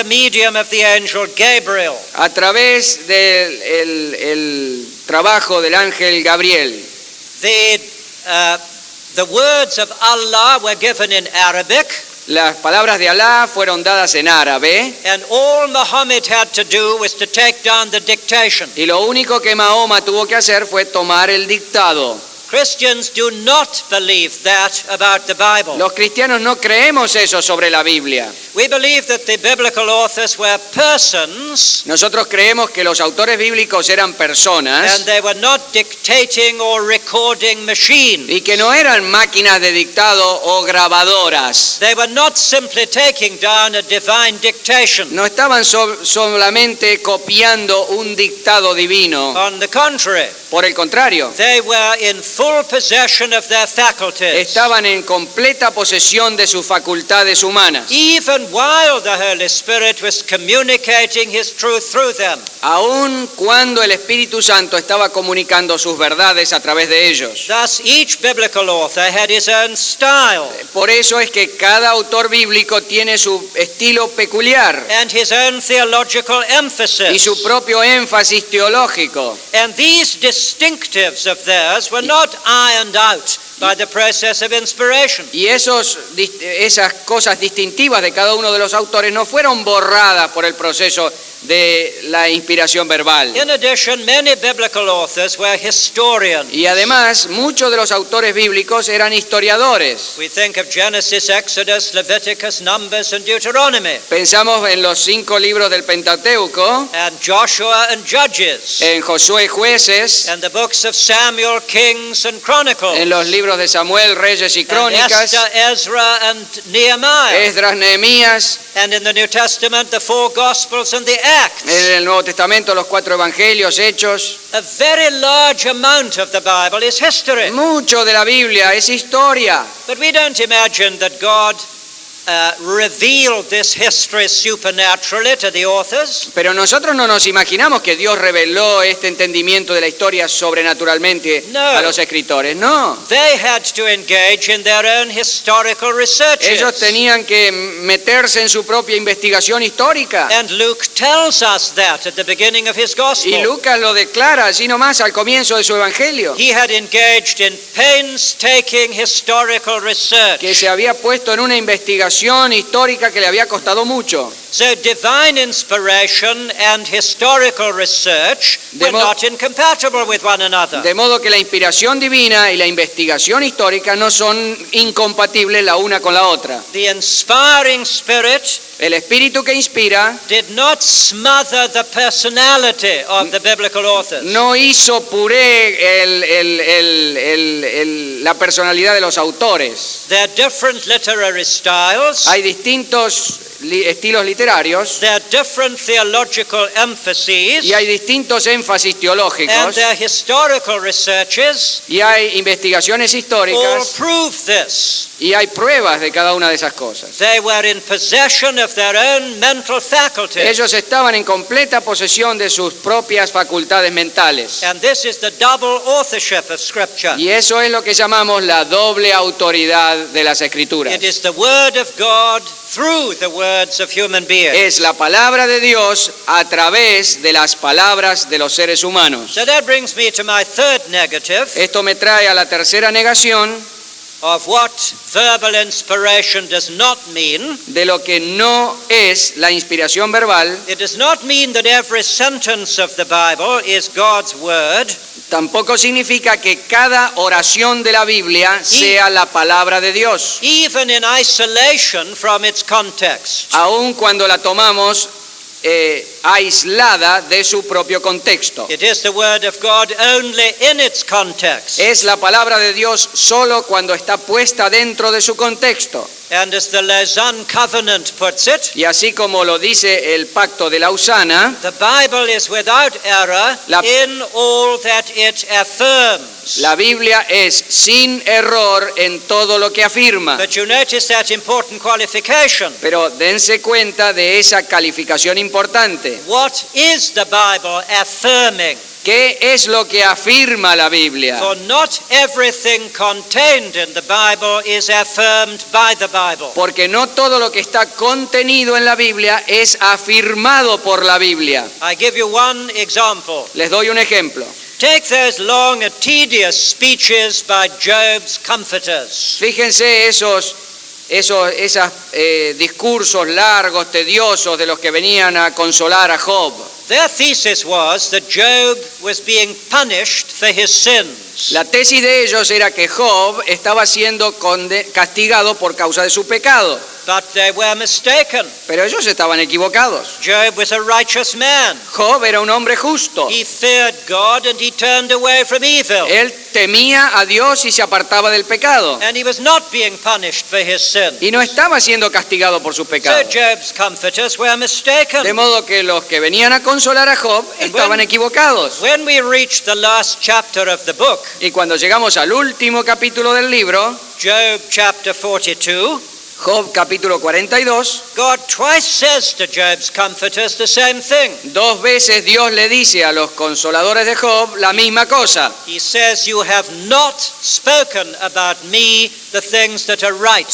S1: medium of the angel Gabriel.
S2: a través del el trabajo del ángel Gabriel.
S1: The words of Allah were given in Arabic,
S2: Las palabras de Alá fueron dadas en árabe
S1: and all Muhammad had to do was to take down the dictation.
S2: y lo único que Mahoma tuvo que hacer fue tomar el dictado.
S1: Christians do not believe that about the Bible.
S2: Los cristianos no creemos eso sobre la Biblia.
S1: We believe that the biblical authors were persons,
S2: Nosotros creemos que los autores bíblicos eran
S1: and
S2: personas
S1: they were not dictating or recording machines.
S2: y que no eran máquinas de dictado o grabadoras.
S1: They were not simply taking down a divine dictation.
S2: No estaban solamente copiando un dictado divino.
S1: On the contrary,
S2: Por el contrario,
S1: they were in full possession of their faculties.
S2: estaban en completa posesión de sus facultades humanas.
S1: Even while the Holy Spirit was communicating His truth through them.
S2: Aun cuando el Espíritu Santo estaba comunicando sus verdades a través de ellos.
S1: Thus, each biblical author had his own style
S2: Por eso es que cada autor bíblico tiene su estilo peculiar
S1: and his own theological emphasis.
S2: y su propio énfasis teológico.
S1: And these distinctives of theirs were not ironed out by the process of inspiration.
S2: Y esas cosas distintivas de cada uno de los autores no fueron borradas por el proceso de la inspiración verbal.
S1: In addition, many biblical authors were historians.
S2: Y además, muchos de los autores bíblicos eran historiadores.
S1: We think of Genesis, Exodus, Leviticus, Numbers, and Deuteronomy,
S2: Pensamos en los 5 libros del Pentateuco,
S1: and Joshua and Judges,
S2: en Josué y Jueces,
S1: and the books of Samuel, Kings, and Chronicles,
S2: en los libros de Samuel, Reyes y
S1: and
S2: Crónicas,
S1: Esther, Ezra, and Nehemiah,
S2: Esdras, Nehemías,
S1: and in the New Testament, the 4 Gospels and the Acts.
S2: en el Nuevo Testamento los 4 evangelios, Hechos.
S1: A very large amount of the Bible is history.
S2: Mucho de la Biblia es historia.
S1: But we don't imagine that God revealed this history supernaturally to the authors.
S2: Pero nosotros no nos imaginamos que Dios reveló este entendimiento de la historia sobrenaturalmente
S1: No.
S2: a los escritores. No.
S1: They had to engage in their own historical researches.
S2: Ellos tenían que meterse en su propia investigación histórica.
S1: And Luke tells us that at the beginning of his gospel.
S2: Y Lucas lo declara así nomás al comienzo de su evangelio.
S1: He had engaged in painstaking historical research.
S2: Que se había puesto en una investigación histórica que le había costado mucho.
S1: So divine inspiration and historical research were
S2: mo-
S1: not incompatible with one another.
S2: De modo que la inspiración divina y la investigación histórica no son incompatibles la una con la otra.
S1: The inspiring spirit
S2: El espíritu que inspira
S1: did not smother the personality of the biblical authors.
S2: no hizo puré la personalidad de los autores.
S1: Their different literary styles,
S2: Hay distintos estilos literarios
S1: their different theological emphases,
S2: y hay distintos énfasis
S1: and
S2: teológicos
S1: their historical researches
S2: y hay investigaciones
S1: all
S2: históricas
S1: prove this.
S2: y hay pruebas de cada una de esas cosas.
S1: They were in possession of their own mental faculties.
S2: Ellos estaban en completa posesión de sus propias facultades mentales.
S1: And this is the double authorship of Scripture.
S2: Y eso es lo que llamamos la doble autoridad de las Escrituras.
S1: It is the Word of God through the words of human beings.
S2: Es la palabra de Dios a través de las palabras de los seres humanos.
S1: So that brings me to my third negative
S2: Esto me trae a la tercera negación
S1: of what verbal inspiration does not mean.
S2: de lo que no es la inspiración verbal.
S1: It does not mean that every sentence of the Bible is God's word.
S2: Tampoco significa que cada oración de la Biblia sea la palabra de Dios,
S1: Even in isolation from its context.
S2: aun cuando la tomamos aislada de su propio contexto.
S1: It is the word of God only in its context.
S2: Es la palabra de Dios solo cuando está puesta dentro de su contexto.
S1: And as the Lausanne Covenant puts it,
S2: Y así como lo dice el Pacto de Lausana,
S1: the Bible is without error in all that it affirms.
S2: la Biblia es sin error en todo lo que afirma.
S1: But you notice that important qualification.
S2: Pero dense cuenta de esa calificación importante.
S1: What is the Bible affirming?
S2: ¿Qué es lo que afirma la Biblia?
S1: For not everything contained in the Bible is affirmed by the Bible.
S2: Porque no todo lo que está contenido en la Biblia es afirmado por la Biblia.
S1: I give you one example.
S2: Les doy un ejemplo.
S1: Take those long and tedious speeches by Job's comforters.
S2: Fíjense esos discursos largos, tediosos de los que venían a consolar a Job.
S1: Their thesis was that Job was being punished for his sins.
S2: La tesis de ellos era que Job estaba siendo castigado por causa de su pecado.
S1: But they were mistaken.
S2: Pero ellos estaban equivocados.
S1: Job was a righteous man.
S2: Job era un hombre justo.
S1: He feared God and he turned away from evil.
S2: Él temía a Dios y se apartaba del pecado.
S1: And he was not being punished for his sin.
S2: Y no estaba siendo castigado por sus
S1: So
S2: pecados.
S1: Job's comforters were mistaken.
S2: De modo que los que venían a consolar a Job estaban equivocados.
S1: When we reach the last chapter of the book,
S2: Y cuando llegamos al último capítulo del libro,
S1: Job chapter 42,
S2: Job capítulo 42,
S1: God twice says to Job's comforters the same thing.
S2: 2 veces Dios le dice a los consoladores de Job la misma cosa.
S1: He says, "You have not spoken about me the things that are right."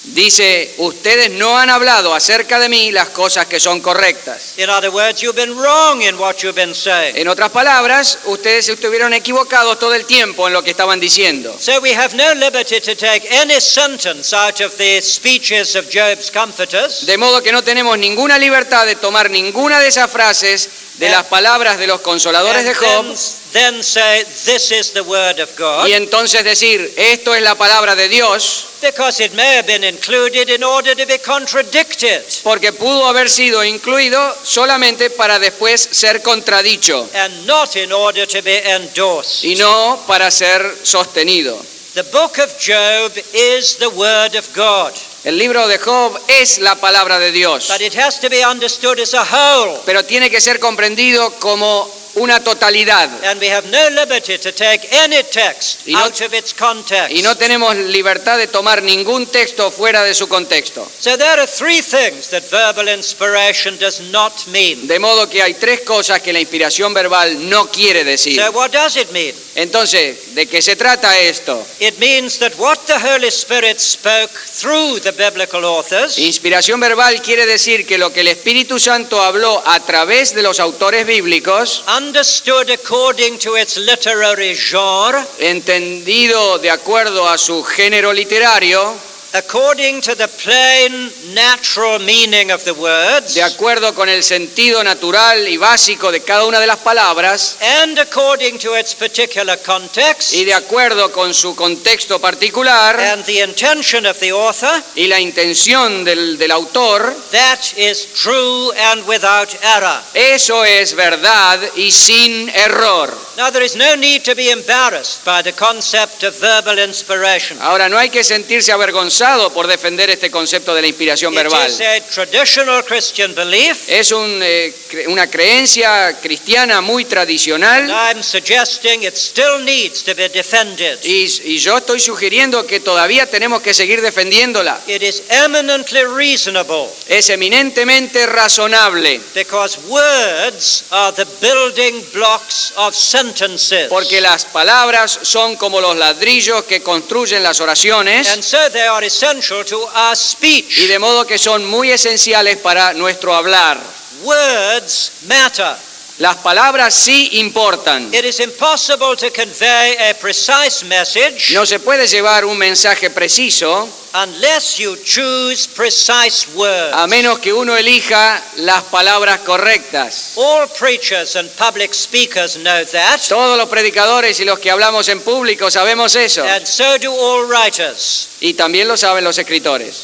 S2: Dice, ustedes no han hablado acerca de mí las cosas que son correctas.
S1: In other words, you've been wrong in what you've been saying.
S2: En otras palabras, ustedes estuvieron equivocados todo el tiempo en lo que estaban diciendo.
S1: So we have no liberty to take any sentence out of the speeches of Job's comforters.
S2: De modo que no tenemos ninguna libertad de tomar ninguna de esas frases de las palabras de los consoladores de Job
S1: Then say, "This is the word of God,"
S2: y entonces decir, esto es la palabra de Dios,
S1: because it may have been included in order to be contradicted
S2: porque pudo haber sido incluido solamente para después ser contradicho
S1: and not in order to be endorsed.
S2: y no para ser sostenido.
S1: The book of Job is the word of God,
S2: El libro de Job es la palabra de Dios,
S1: but it has to be understood as a whole,
S2: pero tiene que ser comprendido como una totalidad.
S1: and we have no liberty to take any text
S2: Y no-
S1: out of its context.
S2: Y no tenemos libertad de tomar ningún texto fuera de su contexto.
S1: So there are three things that verbal inspiration does not mean.
S2: De modo que hay 3 cosas que la inspiración verbal no quiere decir.
S1: So what does it mean?
S2: Entonces, ¿de qué se trata esto?
S1: It means that what the Holy Spirit spoke through the biblical authors
S2: Inspiración verbal quiere decir que lo que el Espíritu Santo habló a través de los autores bíblicos,
S1: understood according to its literary genre,
S2: entendido de acuerdo a su género literario,
S1: according to the plain natural meaning of the words,
S2: de acuerdo con el sentido natural y básico de cada una de las palabras,
S1: and according to its particular context
S2: y de acuerdo con su contexto particular
S1: and the intention of the author,
S2: y la intención del autor,
S1: that is true and without error.
S2: eso es verdad y sin error.
S1: Now there is no need to be embarrassed by the concept of verbal inspiration.
S2: Ahora, no hay que sentirse avergonzado por defender este concepto de la inspiración
S1: It
S2: verbal.
S1: is a traditional Christian belief.
S2: Es una creencia cristiana muy tradicional
S1: I'm suggesting it still needs to be defended.
S2: y yo estoy sugiriendo que todavía tenemos que seguir defendiéndola.
S1: It is eminently reasonable
S2: Es eminentemente razonable
S1: because words are the building blocks of sentences.
S2: porque las palabras son como los ladrillos que construyen las oraciones
S1: And so they are essential to our
S2: y
S1: speech.
S2: de modo que son muy esenciales para nuestro hablar.
S1: Words matter.
S2: Las palabras sí importan.
S1: It is impossible to convey a precise message
S2: No se puede llevar un mensaje preciso
S1: unless you choose precise words.
S2: a menos que uno elija las palabras correctas.
S1: All preachers and public speakers know that,
S2: Todos los predicadores y los que hablamos en público sabemos eso.
S1: and so do all writers.
S2: Y también lo saben los escritores.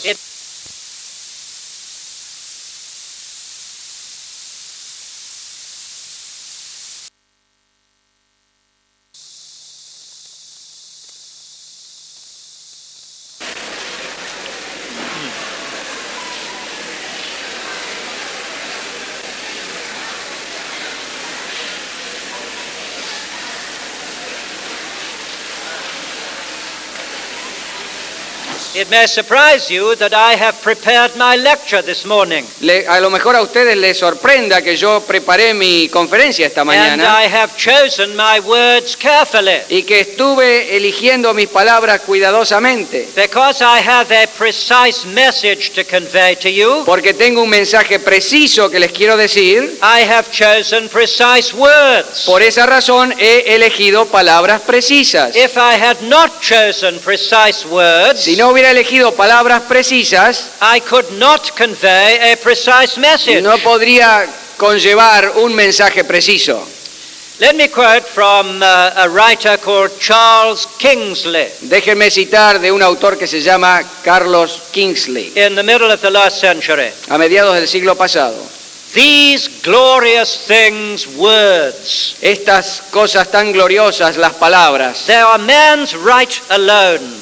S1: It may surprise you that I have prepared my lecture this morning.
S2: A lo mejor a ustedes les sorprenda que yo preparé mi conferencia esta
S1: And
S2: mañana
S1: I have chosen my words carefully.
S2: y que estuve eligiendo mis palabras cuidadosamente,
S1: Because I have a precise message to convey to you,
S2: porque tengo un mensaje preciso que les quiero decir.
S1: I have chosen precise words.
S2: Por esa razón he elegido palabras precisas.
S1: If I had not chosen precise words,
S2: Si no hubiera elegido palabras precisas,
S1: I could not convey a precise message.
S2: no podría conllevar un mensaje preciso.
S1: Let me quote from a writer called Charles Kingsley
S2: Déjenme citar de un autor que se llama Carlos Kingsley,
S1: in the middle of the last century.
S2: a mediados del siglo pasado.
S1: These glorious things, words,
S2: Estas cosas tan gloriosas, las palabras,
S1: they are man's right alone.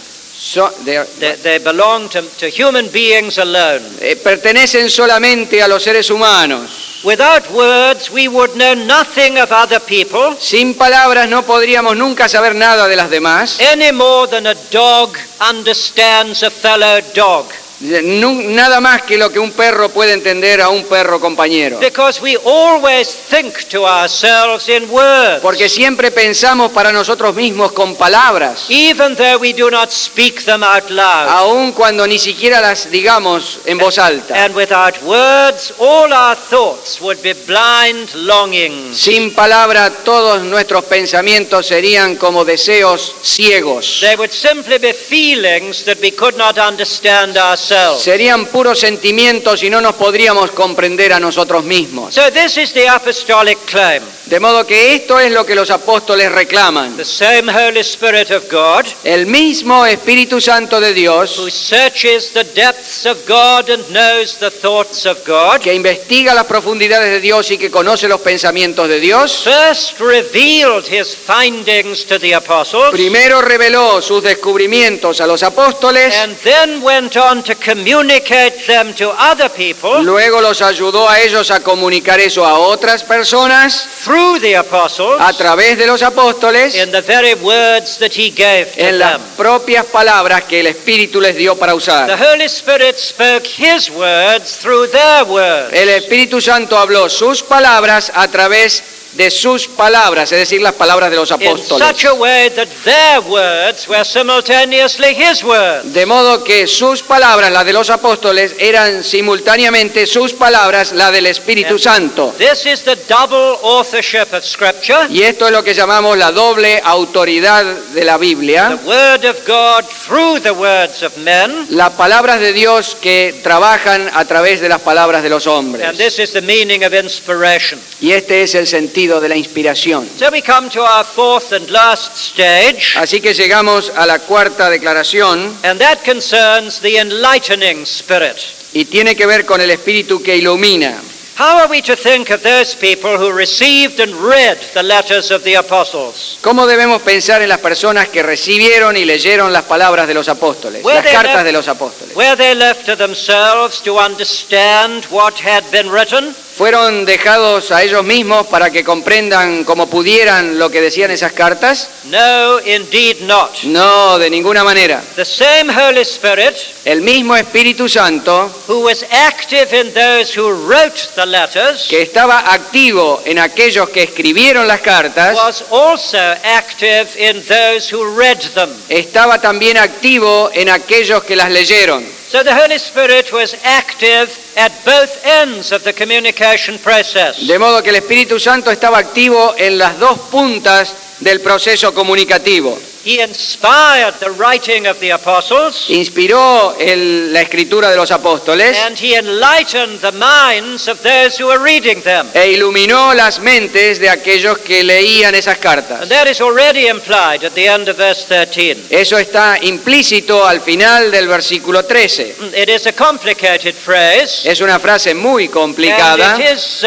S2: they are-
S1: They belong to human beings alone.
S2: pertenecen solamente a los seres humanos.
S1: Without words, we would know nothing of other people
S2: Sin palabras no podríamos nunca saber nada de las demás,
S1: any more than a dog understands a fellow dog.
S2: nada más que lo que un perro puede entender a un perro compañero.
S1: Because we always think to ourselves in words,
S2: Porque siempre pensamos para nosotros mismos con palabras,
S1: even though we do not speak them out loud.
S2: aun cuando ni siquiera las digamos en voz alta.
S1: And without words, all our thoughts would be blind longings.
S2: Sin palabra todos nuestros pensamientos serían como deseos ciegos.
S1: They would simply be feelings that we could not understand ourselves.
S2: Serían puros sentimientos y no nos podríamos comprender a nosotros mismos.
S1: So this is the apostolic claim.
S2: De modo que esto es lo que los apóstoles reclaman.
S1: The same Holy Spirit of God,
S2: El mismo Espíritu Santo de
S1: who
S2: Dios,
S1: searches the depths of God and knows the thoughts of God,
S2: que investiga las profundidades de Dios y que conoce los pensamientos de Dios,
S1: first revealed his findings to the apostles,
S2: primero reveló sus descubrimientos a los apóstoles,
S1: and then went on to communicate them to other people
S2: luego los ayudó a ellos a comunicar eso a otras personas
S1: through the apostles
S2: a través de los apóstoles
S1: in the very words that he gave to
S2: en las
S1: them.
S2: propias palabras que el Espíritu les dio para
S1: The
S2: usar.
S1: Holy Spirit spoke his words through their words.
S2: El Espíritu Santo habló sus palabras a través de sus palabras, es decir, las palabras de los
S1: In
S2: apóstoles.
S1: such a way that their words were simultaneously his words.
S2: De modo que sus palabras, las de los apóstoles, eran simultáneamente sus palabras, la del Espíritu Santo.
S1: This is the double authorship of Scripture.
S2: Y esto es lo que llamamos la doble autoridad de la
S1: The
S2: Biblia.
S1: Word of God through the words of men.
S2: Las palabras de Dios que trabajan a través de las palabras de los hombres.
S1: And this is the meaning of inspiration.
S2: Y este es el sentido de la inspiración.
S1: So we come to our fourth and last stage,
S2: Así que llegamos a la cuarta declaración
S1: and that concerns the enlightening spirit.
S2: y tiene que ver con el Espíritu que ilumina.
S1: How are we to think of those people who received and read the letters of the apostles?
S2: ¿Cómo debemos pensar en las personas que recibieron y leyeron las palabras de los apóstoles,
S1: Were
S2: las
S1: they
S2: cartas
S1: left-
S2: de los apóstoles?
S1: Were they left to themselves to understand what had been written?
S2: ¿Fueron dejados a ellos mismos para que comprendan como pudieran lo que decían esas cartas?
S1: No, indeed not.
S2: No, de ninguna manera.
S1: The same Holy Spirit
S2: El mismo Espíritu Santo
S1: who was active in those who wrote the letters
S2: que estaba activo en aquellos que escribieron las cartas,
S1: was also active in those who read them.
S2: estaba también activo en aquellos que las leyeron.
S1: So the Holy Spirit was active at both ends of the communication process.
S2: De modo que el Espíritu Santo estaba activo en las dos puntas del proceso comunicativo.
S1: He inspired the writing of the apostles,
S2: Inspiró la escritura de los apóstoles
S1: and he enlightened the minds of those who were reading them.
S2: e iluminó las mentes de aquellos que leían esas
S1: And
S2: cartas.
S1: that is already implied at the end of verse 13.
S2: Eso está implícito al final del versículo 13.
S1: It is a complicated phrase,
S2: Es una frase muy
S1: and
S2: complicada
S1: it is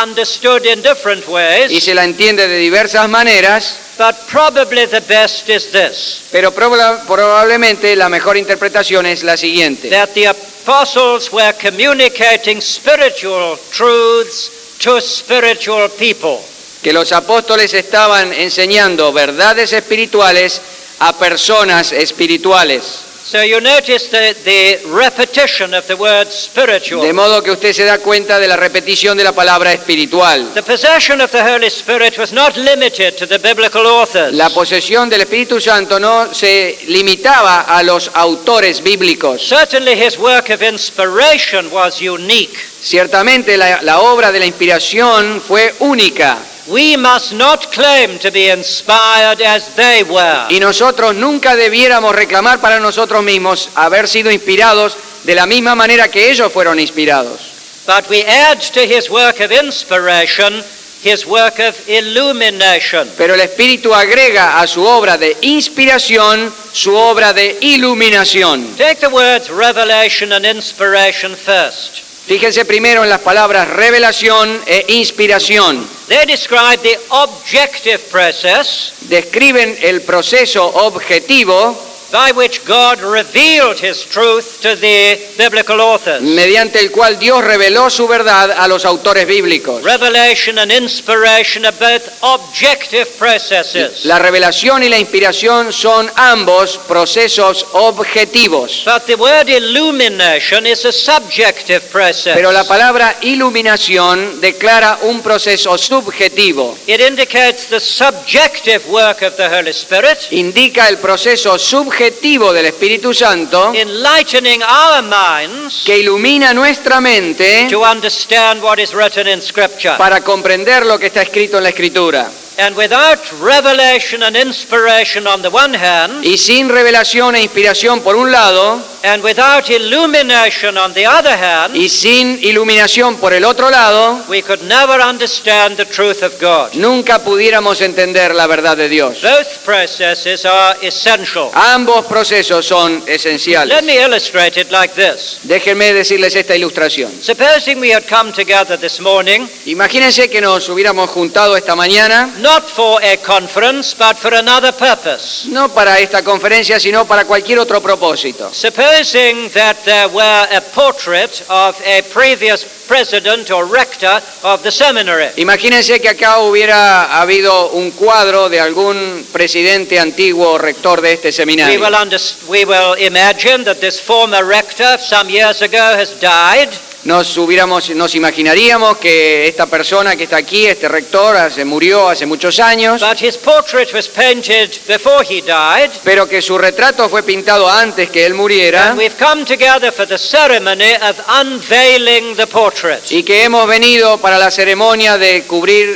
S1: understood in different
S2: y
S1: ways,
S2: se la entiende de diversas maneras,
S1: but probably the best is this,
S2: pero probablemente la mejor interpretación es la siguiente:
S1: that the apostles were communicating spiritual truths to spiritual people.
S2: que los apóstoles estaban enseñando verdades espirituales a personas espirituales.
S1: So you notice the repetition of the word spiritual.
S2: De modo que usted se da cuenta de la repetición de la palabra espiritual.
S1: The possession of the Holy Spirit was not limited to the biblical authors.
S2: La posesión del Espíritu Santo no se limitaba a los autores bíblicos.
S1: Certainly his work of inspiration was unique.
S2: Ciertamente la obra de la inspiración fue única.
S1: We must not claim to be inspired as they were.
S2: Y nosotros nunca debiéramos reclamar para nosotros mismos haber sido inspirados de la misma manera que ellos fueron inspirados.
S1: But we add to his work of inspiration his work of illumination.
S2: Pero el Espíritu agrega a su obra de inspiración su obra de iluminación.
S1: Take the words revelation and inspiration first.
S2: Fíjense primero en las palabras revelación e inspiración.
S1: They describe the objective process
S2: Describen el proceso objetivo
S1: by which God revealed his truth to the biblical authors.
S2: mediante el cual Dios reveló su verdad a los autores bíblicos.
S1: Revelation and inspiration are both objective processes.
S2: La revelación y la inspiración son ambos procesos objetivos.
S1: But the word illumination is a subjective process.
S2: Pero la palabra iluminación declara un proceso subjetivo.
S1: It indicates the subjective work of the Holy Spirit,
S2: Indica el proceso subjetivo del Espíritu Santo
S1: enlightening our minds
S2: que ilumina nuestra mente
S1: to understand what is written in Scripture.
S2: para comprender lo que está escrito en la Escritura.
S1: And without revelation and inspiration on the one hand,
S2: Y sin revelación e inspiración por un lado,
S1: and without illumination on the other hand,
S2: y sin iluminación por el otro lado,
S1: we could never understand the truth of God.
S2: nunca pudiéramos entender la verdad de Dios.
S1: Both processes are essential.
S2: Ambos procesos son esenciales.
S1: Let me illustrate it like this.
S2: Déjenme decirles esta ilustración.
S1: Supposing we had come together this morning,
S2: Imagínense que nos hubiéramos juntado esta mañana,
S1: not for a conference, but for another purpose.
S2: no para esta conferencia, sino para cualquier otro propósito.
S1: Supposing that there were a portrait of a previous president or rector of the seminary.
S2: Imagínense que acá hubiera habido un cuadro de algún presidente antiguo o rector de este
S1: We
S2: seminario.
S1: will imagine that this former rector some years ago has died.
S2: Nos imaginaríamos que esta persona que está aquí, este rector, se murió hace muchos años,
S1: But his portrait was painted before he died,
S2: pero que su retrato fue pintado antes que él muriera
S1: and we've come together for the ceremony of unveiling the portrait.
S2: y que hemos venido para la ceremonia de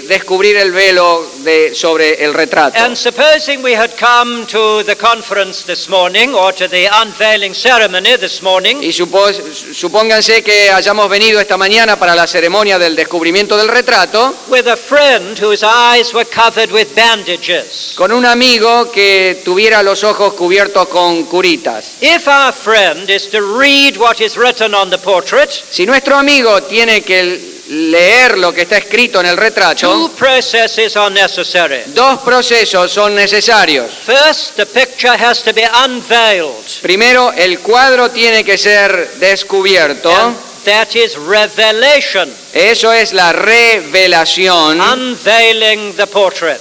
S2: descubrir el velo sobre el retrato.
S1: And supposing we had come to the conference this morning, or to the unveiling ceremony this morning,
S2: Y supónganse que hayamos venido esta mañana para la ceremonia del descubrimiento del retrato
S1: with a friend whose eyes were covered with bandages.
S2: con un amigo que tuviera los ojos cubiertos con curitas.
S1: If our friend is to read what is written on the portrait,
S2: Si nuestro amigo tiene que leer lo que está escrito en el
S1: two
S2: retrato,
S1: processes are necessary.
S2: dos procesos son necesarios.
S1: First, the picture has to be unveiled.
S2: Primero, el cuadro tiene que ser descubierto.
S1: And that is revelation,
S2: Eso es la revelación,
S1: unveiling the portrait.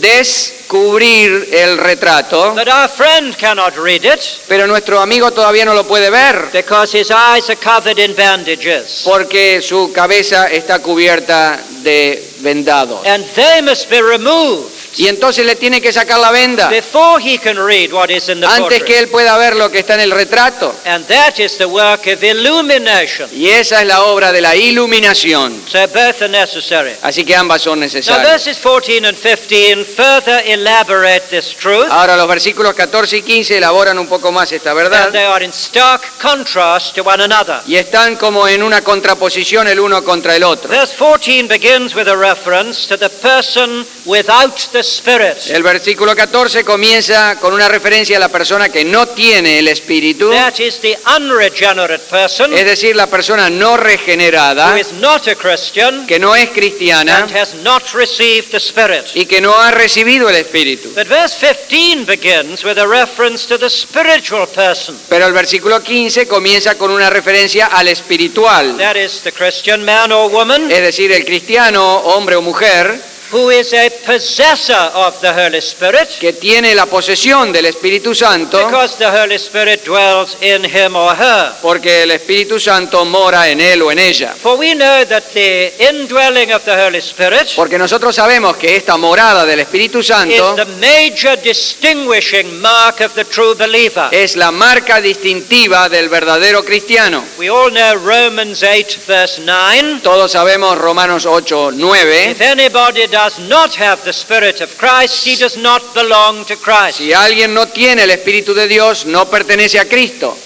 S2: descubrir el retrato.
S1: But our friend cannot read it
S2: Pero nuestro amigo todavía no lo puede ver
S1: because his eyes are covered in bandages.
S2: porque su cabeza está cubierta de vendados.
S1: And they must be removed
S2: Y entonces le tiene que sacar la venda
S1: before he can read what is in the
S2: antes que
S1: portrait.
S2: él pueda ver lo que está en el retrato.
S1: And that is the work of illumination.
S2: Y esa es la obra de la iluminación.
S1: So both are necessary.
S2: Así que ambas son
S1: Now
S2: necesarias.
S1: verses 14 and 15 further elaborate this truth,
S2: Ahora los versículos 14 y 15 elaboran un poco más esta
S1: and
S2: verdad
S1: they are in stark contrast to one another.
S2: y están como en una contraposición el uno contra el otro.
S1: Verse 14 begins with a reference to the person without the Spirit.
S2: El versículo 14 comienza con una referencia a la persona que no tiene el Espíritu,
S1: That is the unregenerate person
S2: es decir, la persona no regenerada,
S1: who is not a Christian
S2: que no es cristiana
S1: and has not received the Spirit.
S2: y que no ha recibido el Espíritu.
S1: But verse 15 begins with a reference to the spiritual person.
S2: Pero el versículo 15 comienza con una referencia al espiritual,
S1: That is the Christian man or woman
S2: es decir, el cristiano, hombre o mujer,
S1: who is a possessor of the Holy Spirit,
S2: que tiene la posesión del Espíritu Santo,
S1: because the Holy Spirit dwells in him or her.
S2: porque el Espíritu Santo mora en él o en ella.
S1: For we know that the indwelling of the Holy Spirit
S2: Porque nosotros sabemos que esta morada del Espíritu
S1: is
S2: Santo
S1: the major distinguishing mark of the true believer.
S2: es la marca distintiva del verdadero cristiano.
S1: We all know Romans 8 verse 9.
S2: Todos sabemos Romanos 8, 9.
S1: If anybody does not have the Spirit of Christ, he does not belong to Christ.
S2: Si alguien no tiene el Espíritu de Dios, no pertenece a Cristo.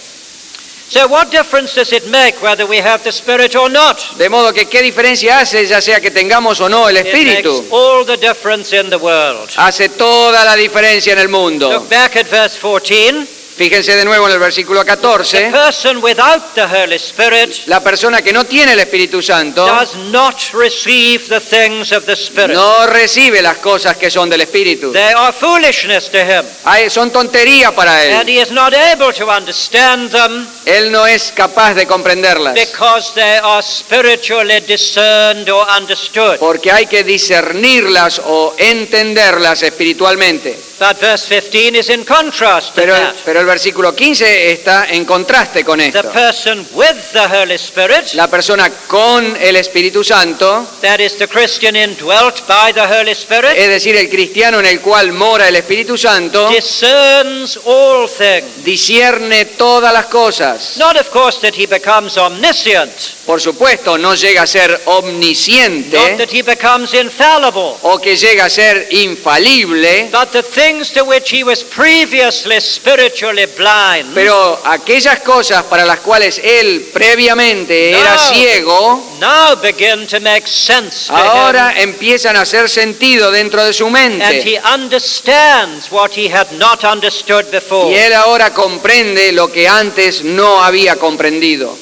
S1: So what difference does it make whether we have the Spirit or not?
S2: De modo que qué diferencia hace, ya sea que tengamos o no el
S1: It
S2: Espíritu.
S1: makes all the difference in the world.
S2: Hace toda la diferencia en el mundo.
S1: Look back at verse 14.
S2: Fíjense de nuevo en el versículo
S1: The
S2: 14.
S1: person without the Holy Spirit
S2: La persona que no tiene el Espíritu Santo
S1: does not receive the things of the Spirit.
S2: no recibe las cosas que son del Espíritu.
S1: They are foolishness to him,
S2: Son tontería para
S1: and
S2: él.
S1: he is not able to understand them
S2: Él no es capaz de comprenderlas.
S1: because they are spiritually discerned or understood.
S2: Porque hay que discernirlas o entenderlas espiritualmente.
S1: But verse 15 is in contrast to that.
S2: Pero el versículo 15 está en contraste con
S1: The
S2: esto.
S1: person with the Holy Spirit,
S2: La persona con el Espíritu Santo,
S1: that is the Christian indwelt by the Holy Spirit,
S2: es decir, el cristiano en el cual mora el Espíritu Santo,
S1: discerns all things.
S2: discierne todas las cosas.
S1: Not, of course, that he becomes omniscient,
S2: Por supuesto, no llega a ser
S1: not
S2: omnisciente
S1: that he becomes infallible,
S2: o que llega a ser infalible,
S1: but the things to which he was previously spiritually blind,
S2: pero aquellas cosas para las cuales él previamente era
S1: No.
S2: ciego,
S1: now begin to make sense to
S2: ahora
S1: him,
S2: empiezan a hacer sentido dentro de su
S1: and
S2: mente.
S1: he understands what he had not understood before.
S2: Y él ahora comprende lo que antes no había comprendido.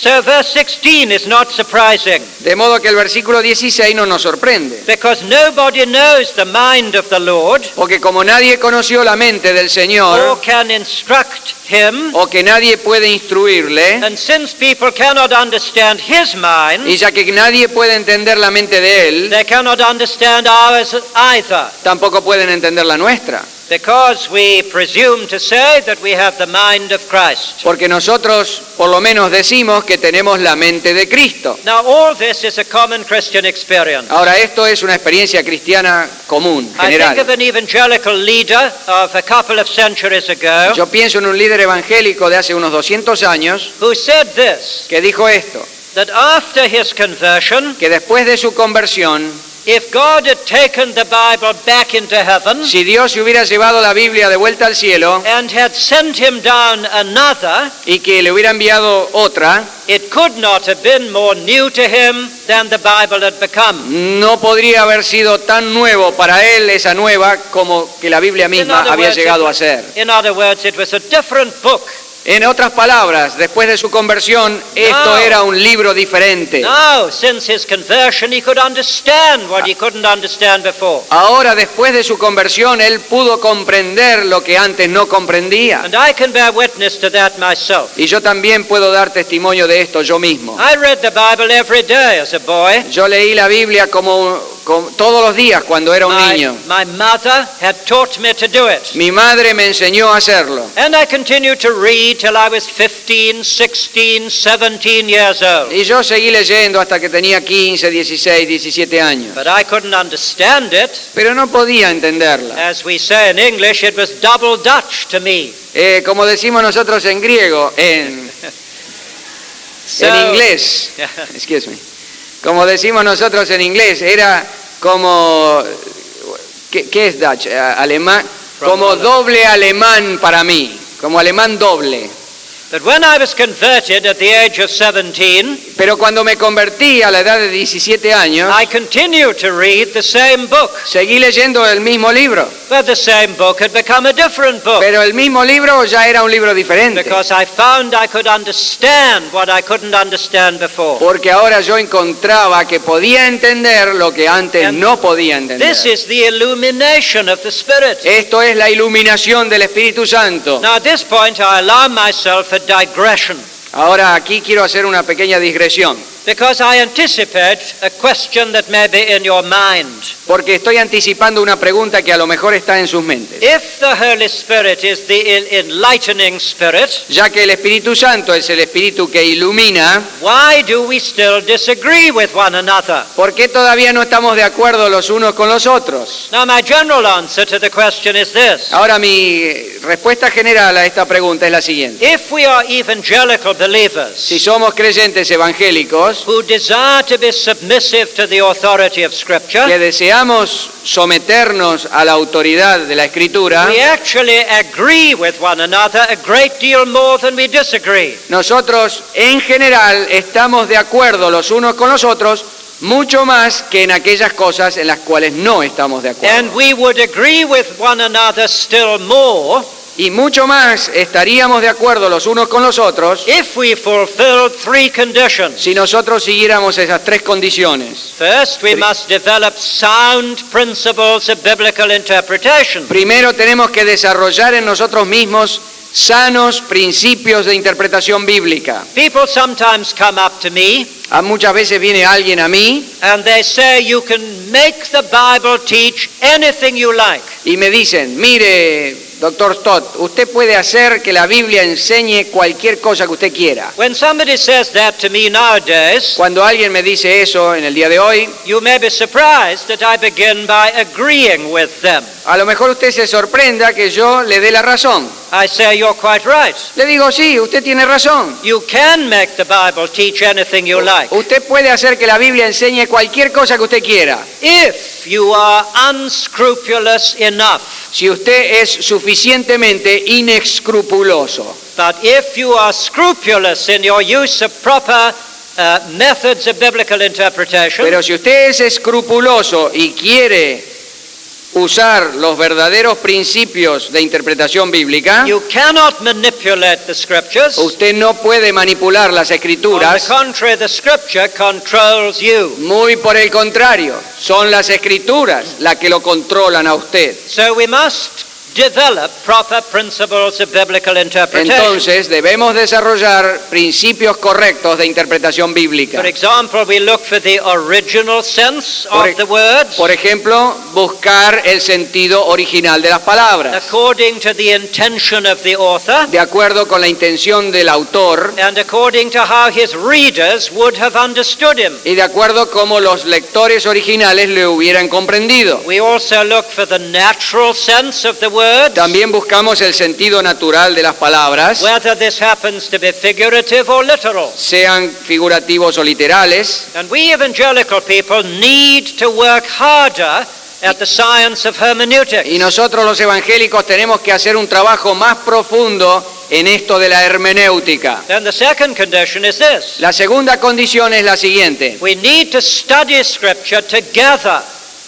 S1: So verse 16 is not surprising,
S2: De modo que el versículo 16 no nos sorprende.
S1: because nobody knows the mind of the Lord,
S2: Porque como nadie conoció la mente del
S1: or
S2: Señor,
S1: can instruct him,
S2: o que nadie puede instruirle,
S1: and since people cannot understand his mind,
S2: y ya que nadie puede entender la mente de él,
S1: they cannot understand ours either,
S2: tampoco pueden entender la nuestra.
S1: because we presume to say that we have the mind of Christ.
S2: Porque nosotros por lo menos decimos que tenemos la mente de Cristo.
S1: Now all this is a common Christian experience.
S2: Ahora, esto es una experiencia cristiana común,
S1: I think of
S2: general.
S1: an evangelical leader of a couple of centuries ago
S2: Yo pienso en un líder evangélico de hace unos 200 años
S1: who said this,
S2: que dijo esto,
S1: that after his conversion,
S2: que después de su conversión,
S1: if God had taken the Bible back into heaven
S2: si Dios se hubiera llevado la Biblia de vuelta al cielo
S1: and had sent him down another,
S2: y que le hubiera enviado otra,
S1: it could not have been more new to him than the Bible had become.
S2: no podría haber sido tan nuevo para él esa nueva como que la Biblia misma había llegado a ser.
S1: In other words, it was a different book.
S2: En otras palabras, después de su conversión, esto era un libro diferente.
S1: Now, since his conversion, he could understand what he couldn't understand before.
S2: Ahora, después de su conversión, él pudo comprender lo que antes no comprendía.
S1: And I can bear witness to that myself.
S2: Y yo también puedo dar testimonio de esto yo mismo.
S1: I read the Bible every day as a boy.
S2: Yo leí la Biblia como todos los días cuando era un niño.
S1: My mother had taught me to do it.
S2: Mi madre me enseñó a hacerlo.
S1: And I continued to read till I was 15, 16, 17 years old.
S2: Y yo seguí leyendo hasta que tenía 15, 16, 17 años.
S1: But I couldn't understand it.
S2: Pero no podía entenderla.
S1: As we say in English, it was double Dutch to me.
S2: Como decimos nosotros en griego, en inglés, excuse me. Como decimos nosotros en inglés, era como, ¿qué es Dutch? Alemán, como doble alemán para mí, como alemán doble.
S1: But when I was converted at the age of 17,
S2: Pero cuando me convertí a la edad de 17 años,
S1: I continued to read the same book.
S2: seguí leyendo el mismo libro.
S1: But the same book had become a different book.
S2: Pero el mismo libro ya era un libro diferente.
S1: Because I found I could understand what I couldn't understand before.
S2: Porque ahora yo encontraba que podía entender lo que antes
S1: And
S2: no podía entender.
S1: This is the illumination of the Spirit.
S2: Esto es la iluminación del Espíritu Santo.
S1: Now at this point I allow myself a digression.
S2: Ahora aquí quiero hacer una pequeña digresión,
S1: because I anticipate a question that may be in your mind.
S2: porque estoy anticipando una pregunta que a lo mejor está en sus mentes.
S1: If the Holy Spirit is the enlightening Spirit,
S2: Ya que el Espíritu Santo es el Espíritu que ilumina,
S1: why do we still disagree with one another?
S2: ¿por qué todavía no estamos de acuerdo los unos con los otros?
S1: Now, my general answer to the question is this.
S2: Ahora mi respuesta general a esta pregunta es la siguiente.
S1: If we are evangelical believers
S2: Si somos creyentes evangélicos
S1: who desire to be submissive to the authority of Scripture,
S2: que deseamos someternos a la autoridad de la Escritura,
S1: we actually agree with one another a great deal more than we disagree.
S2: nosotros en general estamos de acuerdo los unos con los otros mucho más que en aquellas cosas en las cuales no estamos de acuerdo.
S1: And we would agree with one another still more
S2: Y mucho más estaríamos de acuerdo los unos con los otros
S1: if we fulfilled three conditions.
S2: si nosotros siguiéramos esas tres condiciones.
S1: First, we must develop sound principles of biblical interpretation.
S2: Primero tenemos que desarrollar en nosotros mismos sanos principios de interpretación bíblica.
S1: People sometimes come up to me
S2: Muchas veces viene alguien a mí
S1: and they say, you can make the Bible teach anything you like.
S2: y me dicen, mire, doctor Stott, usted puede hacer que la Biblia enseñe cualquier cosa que usted quiera.
S1: When somebody says that to me nowadays,
S2: Cuando alguien me dice eso en el día de hoy,
S1: you may be surprised that I begin by agreeing with them.
S2: a lo mejor usted se sorprenda que yo le dé la razón.
S1: I say, you're quite right.
S2: Le digo, sí, usted tiene razón.
S1: You can make the Bible teach anything you like
S2: Usted puede hacer que la Biblia enseñe cualquier cosa que usted quiera.
S1: if you are unscrupulous enough.
S2: Si usted es suficientemente inescrupuloso.
S1: But if you are scrupulous in your use of proper methods of biblical interpretation,
S2: Pero si usted es escrupuloso y quiere usar los verdaderos principios de interpretación bíblica,
S1: you cannot manipulate the Scriptures.
S2: usted no puede manipular las
S1: On the
S2: escrituras.
S1: contrary, the Scripture controls you.
S2: Muy por el contrario, son las escrituras las que lo controlan a usted.
S1: So we must develop proper principles of biblical interpretation.
S2: Entonces debemos desarrollar principios correctos de interpretación bíblica.
S1: For example, we look for the original sense of the words
S2: Por ejemplo, buscar el sentido original de las palabras,
S1: according to the intention of the author
S2: de acuerdo con la intención del autor
S1: and according to how his readers would have understood him.
S2: y de acuerdo como los lectores originales le hubieran comprendido.
S1: We also look for the natural sense of the words,
S2: También buscamos el sentido natural de las palabras,
S1: whether this happens to be figurative or literal.
S2: sean figurativos o literales.
S1: And we evangelical people need to work harder at the science of hermeneutics.
S2: Y nosotros los evangélicos tenemos que hacer un trabajo más profundo en esto de la hermenéutica.
S1: Then the second condition is this.
S2: La segunda condición es la siguiente.
S1: We need to study Scripture together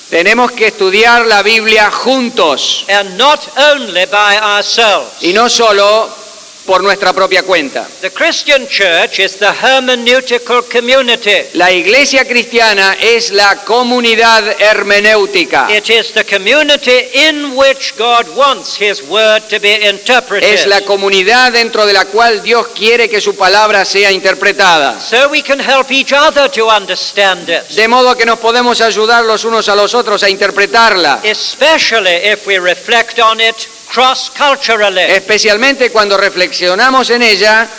S2: Tenemos que estudiar la Biblia juntos
S1: and not only by ourselves.
S2: y no solo por nuestra propia cuenta.
S1: The Christian church is the hermeneutical community.
S2: La iglesia cristiana es la comunidad hermenéutica.
S1: It is the community in which God wants His word to be interpreted.
S2: Es la comunidad dentro de la cual Dios quiere que su palabra sea interpretada.
S1: So we can help each other to understand it,
S2: De modo que nos podemos ayudar los unos a los otros a interpretarla.
S1: especially if we reflect on it cross-culturally.
S2: Especialmente cuando reflexionamos en ella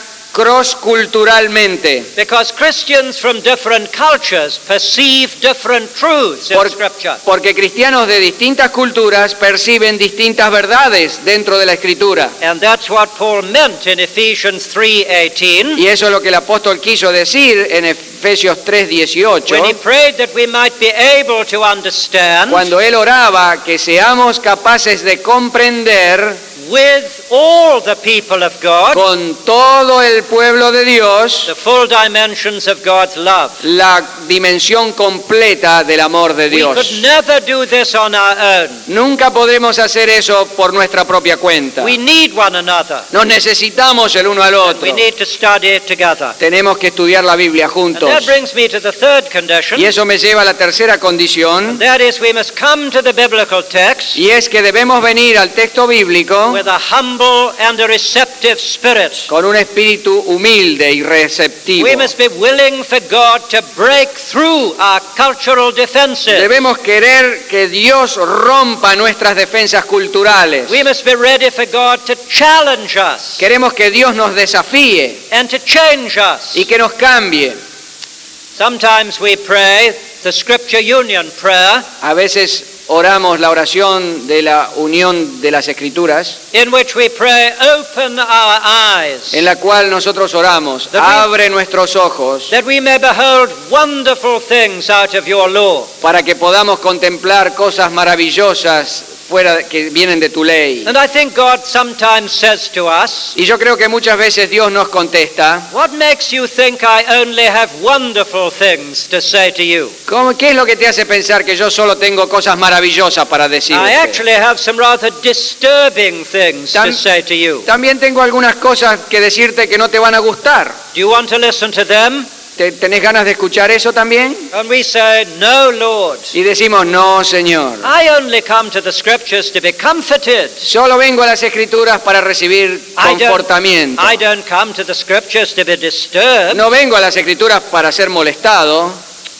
S2: cross-culturalmente.
S1: Because Christians from different cultures perceive different truths in Scripture.
S2: Porque cristianos de distintas culturas perciben distintas verdades dentro de la Escritura.
S1: And that's what Paul meant in Ephesians 3:18.
S2: Y eso es lo que el apóstol quiso decir en Efesios 3:18,
S1: When he prayed that we might be able to understand
S2: cuando él oraba que seamos capaces de comprender
S1: with all the people of God
S2: con todo el pueblo de Dios
S1: the full dimensions of God's love.
S2: la dimensión completa del amor de
S1: We
S2: Dios.
S1: could never do this on our own.
S2: Nunca podremos hacer eso por nuestra propia cuenta.
S1: We need one another.
S2: Nos necesitamos el uno al
S1: We
S2: otro.
S1: need to study it together.
S2: Tenemos que estudiar la Biblia
S1: And
S2: juntos.
S1: that brings me to the third condition.
S2: Y eso me lleva a la tercera condición,
S1: That is, we must come to the biblical text
S2: y es que debemos venir al texto bíblico
S1: with a humble humble and a receptive spirit.
S2: con un espíritu humilde y receptivo.
S1: We must be willing for God to break through our cultural defenses.
S2: Debemos querer que Dios rompa nuestras defensas culturales.
S1: We must be ready for God to challenge us
S2: Queremos que Dios nos desafíe
S1: and to change us.
S2: y que nos cambie.
S1: Sometimes we pray the Scripture Union prayer,
S2: A veces oramos la oración de la unión de las Escrituras,
S1: in which we pray, open our eyes,
S2: en la cual nosotros oramos, abre nuestros ojos
S1: that we may behold wonderful things out of your law.
S2: para que podamos contemplar cosas maravillosas que vienen de tu ley.
S1: And I think God sometimes says to us,
S2: Y yo creo que muchas veces Dios nos contesta,
S1: what makes you think I only have wonderful things to say to you?
S2: ¿qué es lo que te hace pensar que yo solo tengo cosas maravillosas para
S1: I
S2: decirte?
S1: actually have some rather disturbing things to say to you.
S2: También tengo algunas cosas que decirte que no te van a gustar.
S1: Do you want to listen to them?
S2: ¿Tenés ganas de escuchar eso también?
S1: And we say, no, Lord.
S2: Y decimos, no, Señor.
S1: I only come to the Scriptures to be comforted.
S2: Solo vengo a las Escrituras para recibir confortamiento.
S1: I don't come to the Scriptures to be disturbed.
S2: No vengo a las Escrituras para ser molestado.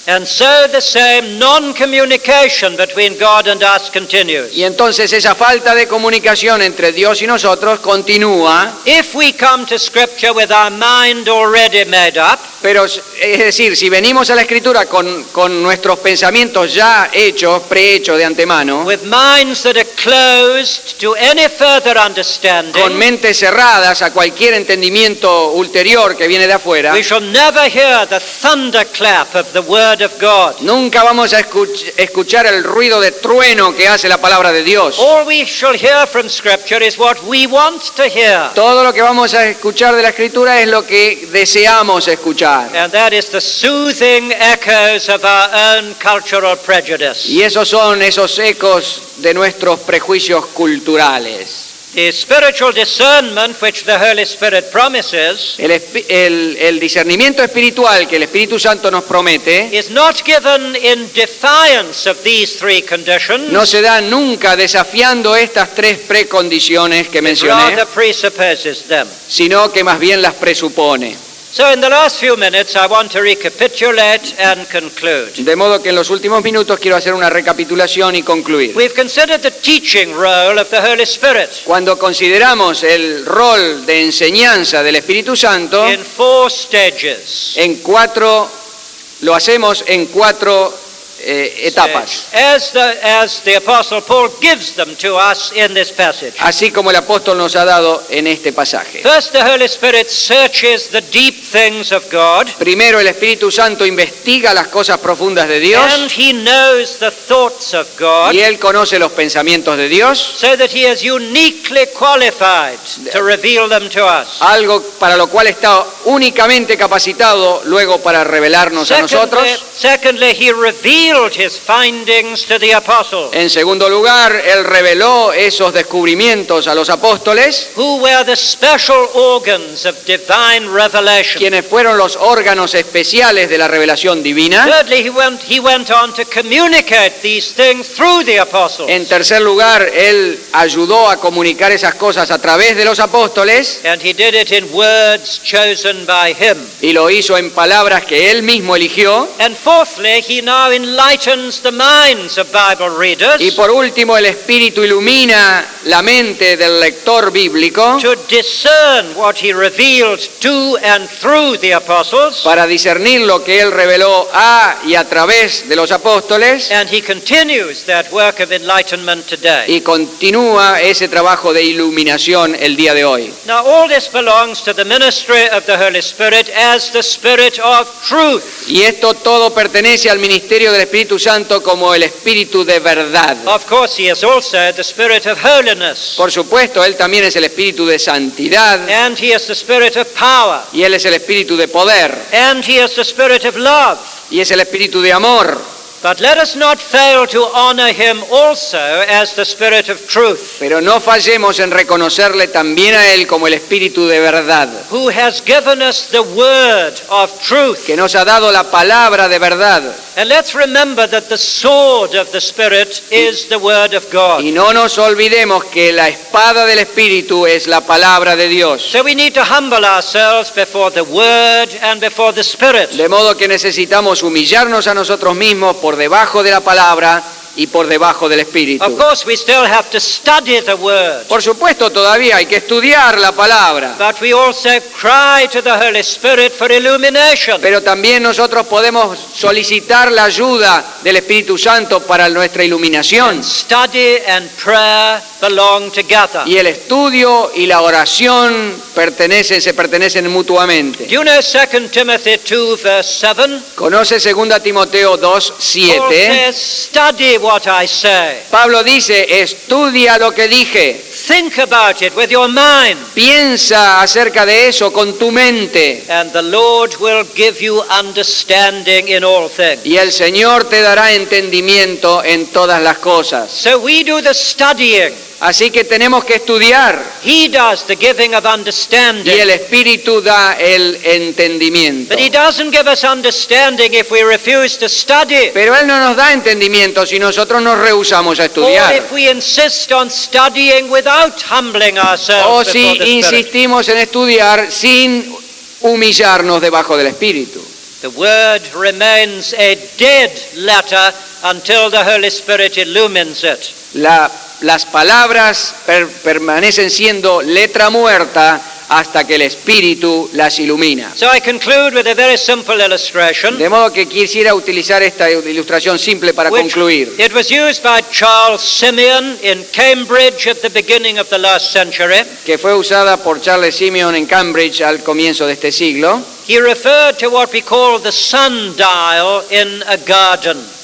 S1: And so the same non-communication between God and us continues.
S2: Y entonces esa falta de comunicación entre Dios y nosotros continúa.
S1: If we come to Scripture with our mind already made up,
S2: Pero es decir, si venimos a la Escritura con nuestros pensamientos ya hechos, prehechos de antemano,
S1: with minds that are closed to any further understanding,
S2: con mentes cerradas a cualquier entendimiento ulterior que viene de afuera,
S1: we shall never hear the thunderclap of the Word of God.
S2: nunca vamos a escuchar el ruido de trueno que hace la palabra de Dios.
S1: All we shall hear from Scripture is what we want to hear.
S2: Todo lo que vamos a escuchar de la Escritura es lo que deseamos escuchar.
S1: And that is the soothing echoes of our own cultural prejudice.
S2: Y esos son esos ecos de nuestros prejuicios culturales.
S1: The spiritual discernment which the Holy Spirit promises
S2: El discernimiento espiritual que el Espíritu Santo nos promete
S1: is not given in defiance of these three conditions,
S2: no se da nunca desafiando estas tres precondiciones que
S1: it
S2: mencioné,
S1: rather presupposes them.
S2: sino que más bien las presupone.
S1: So in the last few minutes I want to recapitulate and conclude.
S2: De modo que en los últimos minutos quiero hacer una recapitulación y concluir.
S1: We've considered the teaching role of the Holy Spirit
S2: Cuando consideramos el rol de enseñanza del Espíritu Santo,
S1: in four stages.
S2: lo hacemos en cuatro etapas,
S1: As the Apostle Paul gives them to us in this passage.
S2: así como el apóstol nos ha dado en este pasaje.
S1: First, the Holy Spirit searches the deep things of God,
S2: Primero, el Espíritu Santo investiga las cosas profundas de Dios
S1: and he knows the thoughts of God,
S2: y Él conoce los pensamientos de Dios,
S1: so that he is uniquely qualified to reveal them to us.
S2: algo para lo cual está únicamente capacitado luego para revelarnos a nosotros.
S1: Secondly, he revealed his findings to the apostles,
S2: En segundo lugar, Él reveló esos descubrimientos a los apóstoles,
S1: who were the special organs of divine revelation.
S2: quienes fueron los órganos especiales de la revelación divina.
S1: Thirdly, he went on to communicate these things through the apostles.
S2: En tercer lugar, Él ayudó a comunicar esas cosas a través de los apóstoles
S1: And he did it in words chosen by him.
S2: y lo hizo en palabras que Él mismo eligió.
S1: And fourthly, he now enlightens the minds of Bible readers
S2: Y por último, el Espíritu ilumina la mente del lector bíblico
S1: to discern what he revealed to and through the apostles.
S2: para discernir lo que Él reveló a y a través de los apóstoles,
S1: And he continues that work of enlightenment today.
S2: y continúa ese trabajo de iluminación el día de hoy.
S1: Now, all this belongs to the ministry of the Holy Spirit as the Spirit of truth.
S2: Y esto todo pertenece al ministerio del Espíritu Santo como el Espíritu de verdad.
S1: Of course, he is also the Spirit of holiness.
S2: Por supuesto, Él también es el Espíritu de santidad
S1: And he is the Spirit of power.
S2: y Él es el Espíritu de poder
S1: And he is the Spirit of love.
S2: y es el Espíritu de amor.
S1: But let us not fail to honor him also as the Spirit of truth,
S2: Pero no fallemos en reconocerle también a Él como el Espíritu de verdad,
S1: who has given us the word of truth,
S2: que nos ha dado la palabra de verdad,
S1: And let's remember that the sword of the Spirit is the Word of God.
S2: Y no nos olvidemos que la espada del Espíritu es la palabra de Dios.
S1: So we need to humble ourselves before the Word and before the Spirit.
S2: De modo que necesitamos humillarnos a nosotros mismos por debajo de la palabra y por debajo del Espíritu.
S1: Of course, we still have to study the Word,
S2: Por supuesto, todavía hay que estudiar la palabra,
S1: but we also cry to the Holy Spirit for illumination.
S2: pero también nosotros podemos solicitar la ayuda del Espíritu Santo para nuestra iluminación.
S1: Study and prayer belong together.
S2: Y el estudio y la oración se pertenecen mutuamente.
S1: Do you know 2 Timothy 2 verse 7?
S2: ¿Conoce 2 Timoteo
S1: Paul
S2: 2:7?
S1: says, study what I say.
S2: Pablo dice, estudia lo que dije,
S1: Think about it with your mind,
S2: piensa acerca de eso con tu mente,
S1: and the Lord will give you understanding in all things.
S2: y el Señor te dará entendimiento en todas las cosas.
S1: So we do the studying.
S2: Así que tenemos que estudiar,
S1: He does the giving of
S2: y
S1: understanding.
S2: el Espíritu da el entendimiento.
S1: But He doesn't give us understanding if we refuse to study,
S2: Pero Él no nos da entendimiento si nosotros nos rehusamos a
S1: or
S2: estudiar,
S1: if we insist on studying without humbling
S2: o
S1: ourselves
S2: si
S1: before the Spirit.
S2: insistimos en estudiar sin humillarnos debajo del Espíritu.
S1: The Word remains a dead letter until the Holy Spirit illumines it.
S2: Las palabras permanecen siendo letra muerta hasta que el Espíritu las ilumina.
S1: So I conclude with a very simple illustration.
S2: De modo que quisiera utilizar esta ilustración simple para concluir.
S1: It was used by Charles Simeon in Cambridge at the beginning of the last century.
S2: Que fue usada por Charles Simeon en Cambridge al comienzo de este siglo,
S1: He referred to what we call the sundial in a garden.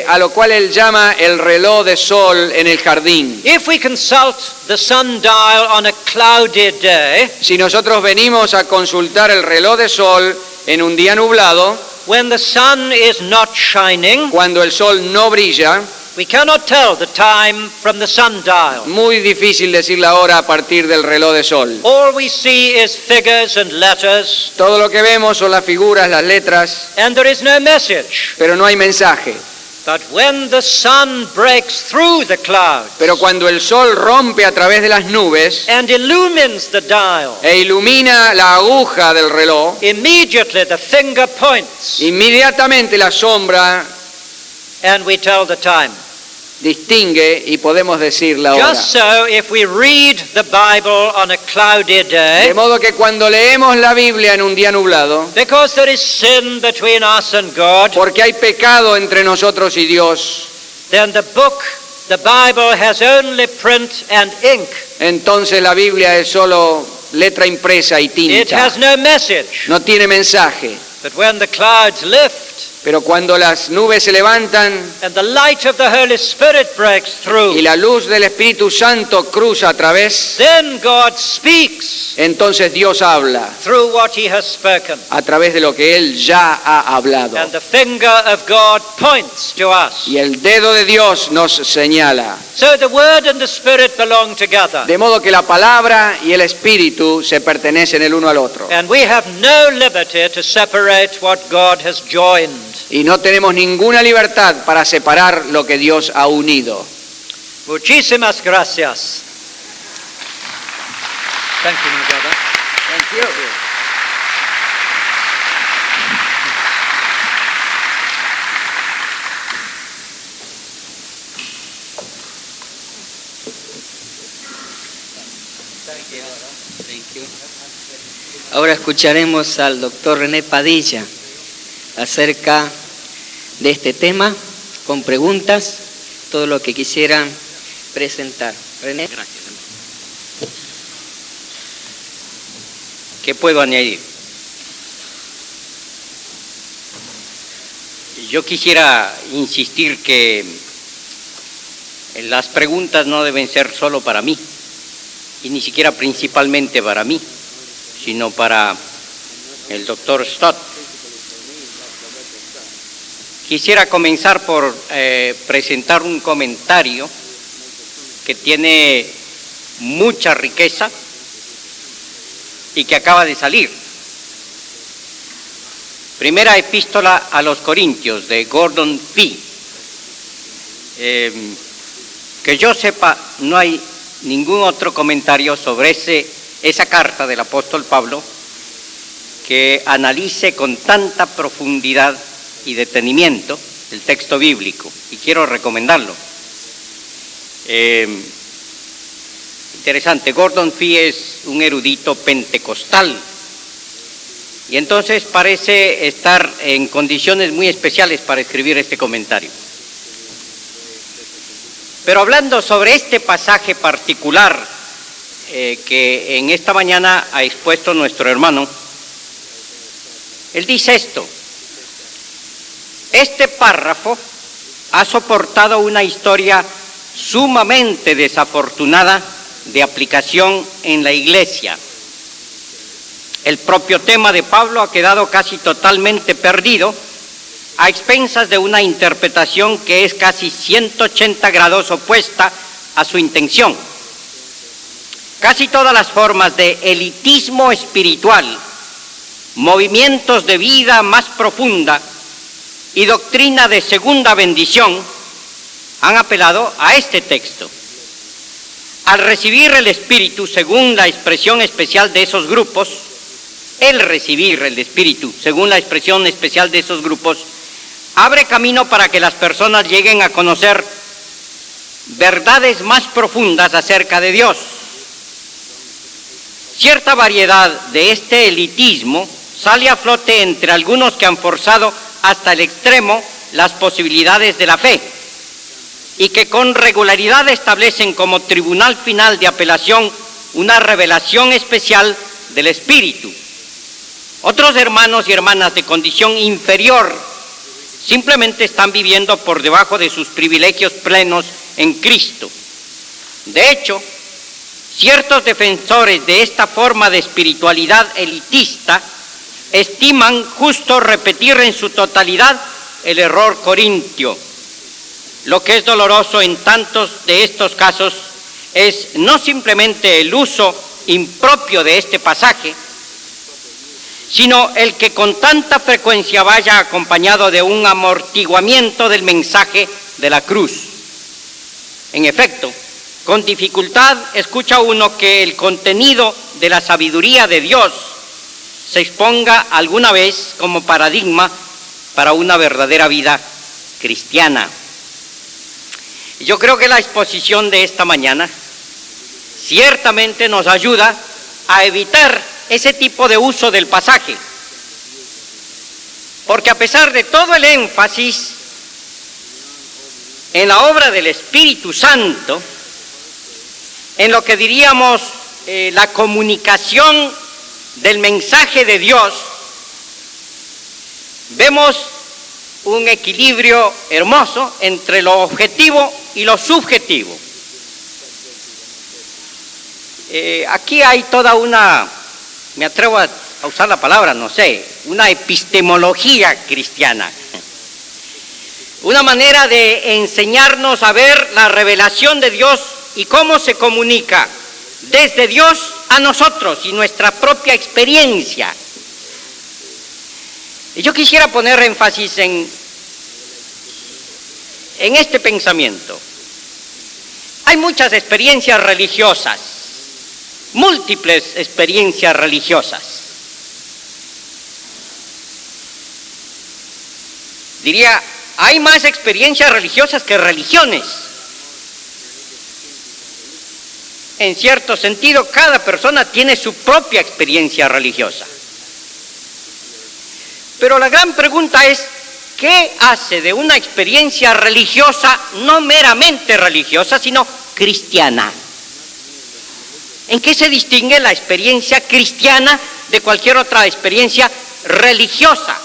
S2: a lo cual él llama el reloj de sol en el jardín.
S1: If we consult the sundial on a cloudy day,
S2: Si nosotros venimos a consultar el reloj de sol en un día nublado,
S1: when the sun is not shining,
S2: cuando el sol no brilla,
S1: we cannot tell the time from the sundial.
S2: muy difícil decir la hora a partir del reloj de sol.
S1: All we see is figures and letters,
S2: Todo lo que vemos son las figuras, las letras,
S1: and there is no message.
S2: pero no hay mensaje.
S1: But when the sun breaks through the clouds
S2: Pero cuando el sol rompe a través de las nubes
S1: and illumines the dial,
S2: e ilumina la aguja del reloj,
S1: immediately the finger points
S2: inmediatamente la sombra
S1: and we tell the time.
S2: distingue y podemos decir la hora.
S1: Just so, if we read the Bible on a cloudy
S2: De
S1: day,
S2: modo que cuando leemos la Biblia en un día nublado,
S1: because there is sin between us and God,
S2: porque hay pecado entre nosotros y Dios,
S1: then the Bible has only print and ink.
S2: entonces la Biblia es solo letra impresa y
S1: It
S2: tinta.
S1: has no message.
S2: No tiene mensaje.
S1: But when the clouds lift
S2: Pero cuando las nubes se levantan
S1: and the light of the Holy Spirit breaks
S2: y
S1: through,
S2: la luz del Espíritu Santo cruza a través,
S1: then God speaks
S2: entonces Dios habla
S1: through what He has spoken.
S2: a través de lo que Él ya ha hablado.
S1: And the finger of God points to us.
S2: Y el dedo de Dios nos señala.
S1: So the Word and the Spirit belong together.
S2: De modo que la palabra y el Espíritu se pertenecen el uno al otro.
S1: And we have no liberty to separate what God has joined.
S2: Y no tenemos ninguna libertad para separar lo que Dios ha unido.
S1: Muchísimas gracias. Thank you, my brother.
S2: Thank you.
S3: Ahora escucharemos al doctor René Padilla acerca de este tema, con preguntas, todo lo que quisieran presentar. René.
S4: Gracias. ¿Qué puedo añadir? Yo quisiera insistir que las preguntas no deben ser solo para mí, y ni siquiera principalmente para mí, sino para el doctor Stott. Quisiera comenzar por presentar un comentario que tiene mucha riqueza y que acaba de salir. Primera epístola a los Corintios de Gordon Fee. Que yo sepa, no hay ningún otro comentario sobre esa carta del apóstol Pablo que analice con tanta profundidad y detenimiento el texto bíblico, y quiero recomendarlo. Interesante, Gordon Fee es un erudito pentecostal, y entonces parece estar en condiciones muy especiales para escribir este comentario. Pero hablando sobre este pasaje particular que en esta mañana ha expuesto nuestro hermano, él dice esto: este párrafo ha soportado una historia sumamente desafortunada de aplicación en la Iglesia. El propio tema de Pablo ha quedado casi totalmente perdido a expensas de una interpretación que es casi 180 grados opuesta a su intención. Casi todas las formas de elitismo espiritual, movimientos de vida más profunda y doctrina de segunda bendición han apelado a este texto. Al recibir el Espíritu, según la expresión especial de esos grupos, abre camino para que las personas lleguen a conocer verdades más profundas acerca de Dios. Cierta variedad de este elitismo sale a flote entre algunos que han forzado hasta el extremo las posibilidades de la fe y que con regularidad establecen como tribunal final de apelación una revelación especial del Espíritu. Otros hermanos y hermanas de condición inferior simplemente están viviendo por debajo de sus privilegios plenos en Cristo. De hecho, ciertos defensores de esta forma de espiritualidad elitista estiman justo repetir en su totalidad el error corintio. Lo que es doloroso en tantos de estos casos es no simplemente el uso impropio de este pasaje, sino el que con tanta frecuencia vaya acompañado de un amortiguamiento del mensaje de la cruz. En efecto, con dificultad escucha uno que el contenido de la sabiduría de Dios se exponga alguna vez como paradigma para una verdadera vida cristiana. Yo creo que la exposición de esta mañana ciertamente nos ayuda a evitar ese tipo de uso del pasaje, porque a pesar de todo el énfasis en la obra del Espíritu Santo, en lo que diríamos la comunicación del mensaje de Dios, vemos un equilibrio hermoso entre lo objetivo y lo subjetivo. Aquí hay toda una, me atrevo a usar la palabra, no sé, una epistemología cristiana, una manera de enseñarnos a ver la revelación de Dios y cómo se comunica desde Dios a nosotros y nuestra propia experiencia. Y yo quisiera poner énfasis en este pensamiento. Hay muchas experiencias religiosas, múltiples experiencias religiosas. Diría, hay más experiencias religiosas que religiones. En cierto sentido, cada persona tiene su propia experiencia religiosa. Pero la gran pregunta es, ¿qué hace de una experiencia religiosa, no meramente religiosa, sino cristiana? ¿En qué se distingue la experiencia cristiana de cualquier otra experiencia religiosa?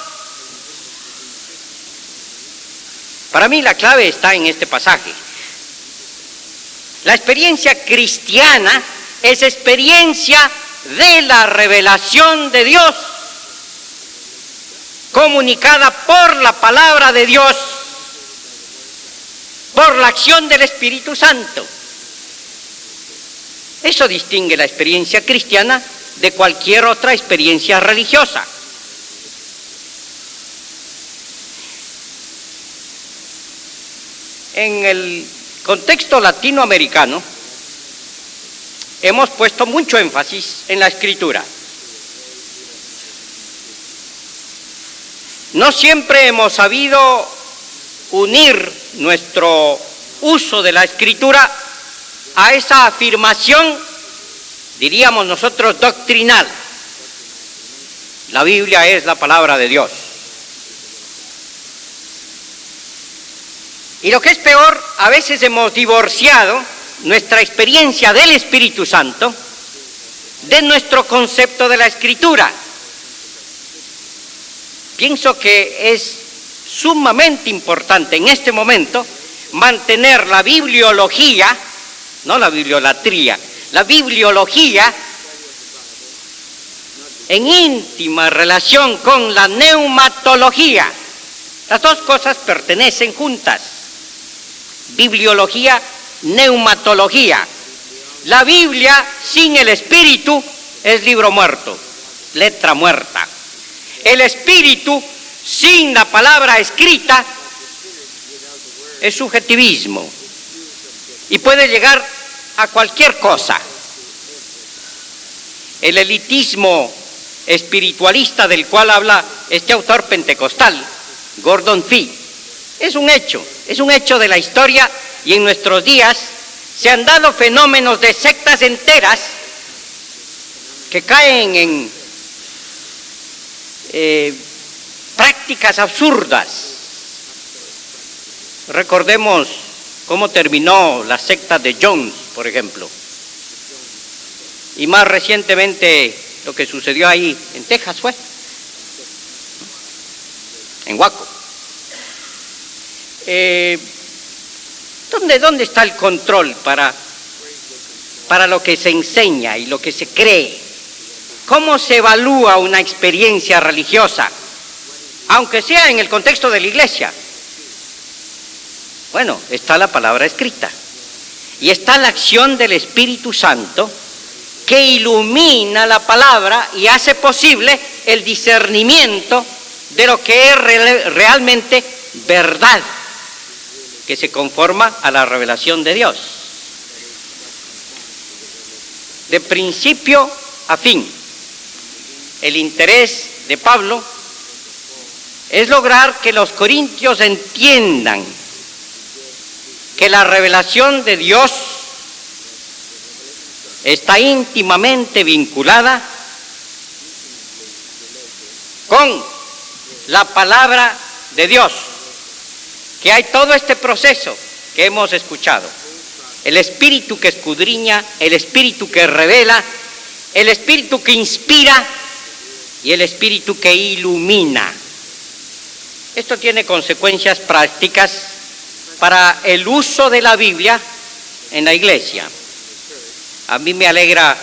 S4: Para mí la clave está en este pasaje. La experiencia cristiana es experiencia de la revelación de Dios, comunicada por la palabra de Dios, por la acción del Espíritu Santo. Eso distingue la experiencia cristiana de cualquier otra experiencia religiosa. en el contexto latinoamericano hemos puesto mucho énfasis en la escritura. No siempre hemos sabido unir nuestro uso de la escritura a esa afirmación, diríamos nosotros, doctrinal. La Biblia es la palabra de Dios. Y lo que es peor, a veces hemos divorciado nuestra experiencia del Espíritu Santo de nuestro concepto de la Escritura. Pienso que es sumamente importante en este momento mantener la bibliología, no la bibliolatría, la bibliología en íntima relación con la neumatología. Las dos cosas pertenecen juntas. Bibliología, neumatología. La Biblia sin el Espíritu es libro muerto, letra muerta. El Espíritu sin la palabra escrita es subjetivismo y puede llegar a cualquier cosa. El elitismo espiritualista del cual habla este autor pentecostal, Gordon Fee, es un hecho de la historia, y en nuestros días se han dado fenómenos de sectas enteras que caen en prácticas absurdas. Recordemos cómo terminó la secta de Jones, por ejemplo, y más recientemente lo que sucedió ahí en Texas fue, en Waco. ¿Dónde está el control para lo que se enseña y lo que se cree? ¿Cómo se evalúa una experiencia religiosa, aunque sea en el contexto de la iglesia? Bueno, está la palabra escrita y está la acción del Espíritu Santo que ilumina la palabra y hace posible el discernimiento de lo que es realmente verdad, que se conforma a la revelación de Dios. De principio a fin, el interés de Pablo es lograr que los corintios entiendan que la revelación de Dios está íntimamente vinculada con la palabra de Dios, que hay todo este proceso que hemos escuchado, el Espíritu que escudriña, el Espíritu que revela, el Espíritu que inspira y el Espíritu que ilumina. Esto tiene consecuencias prácticas para el uso de la Biblia en la iglesia. A mí me alegra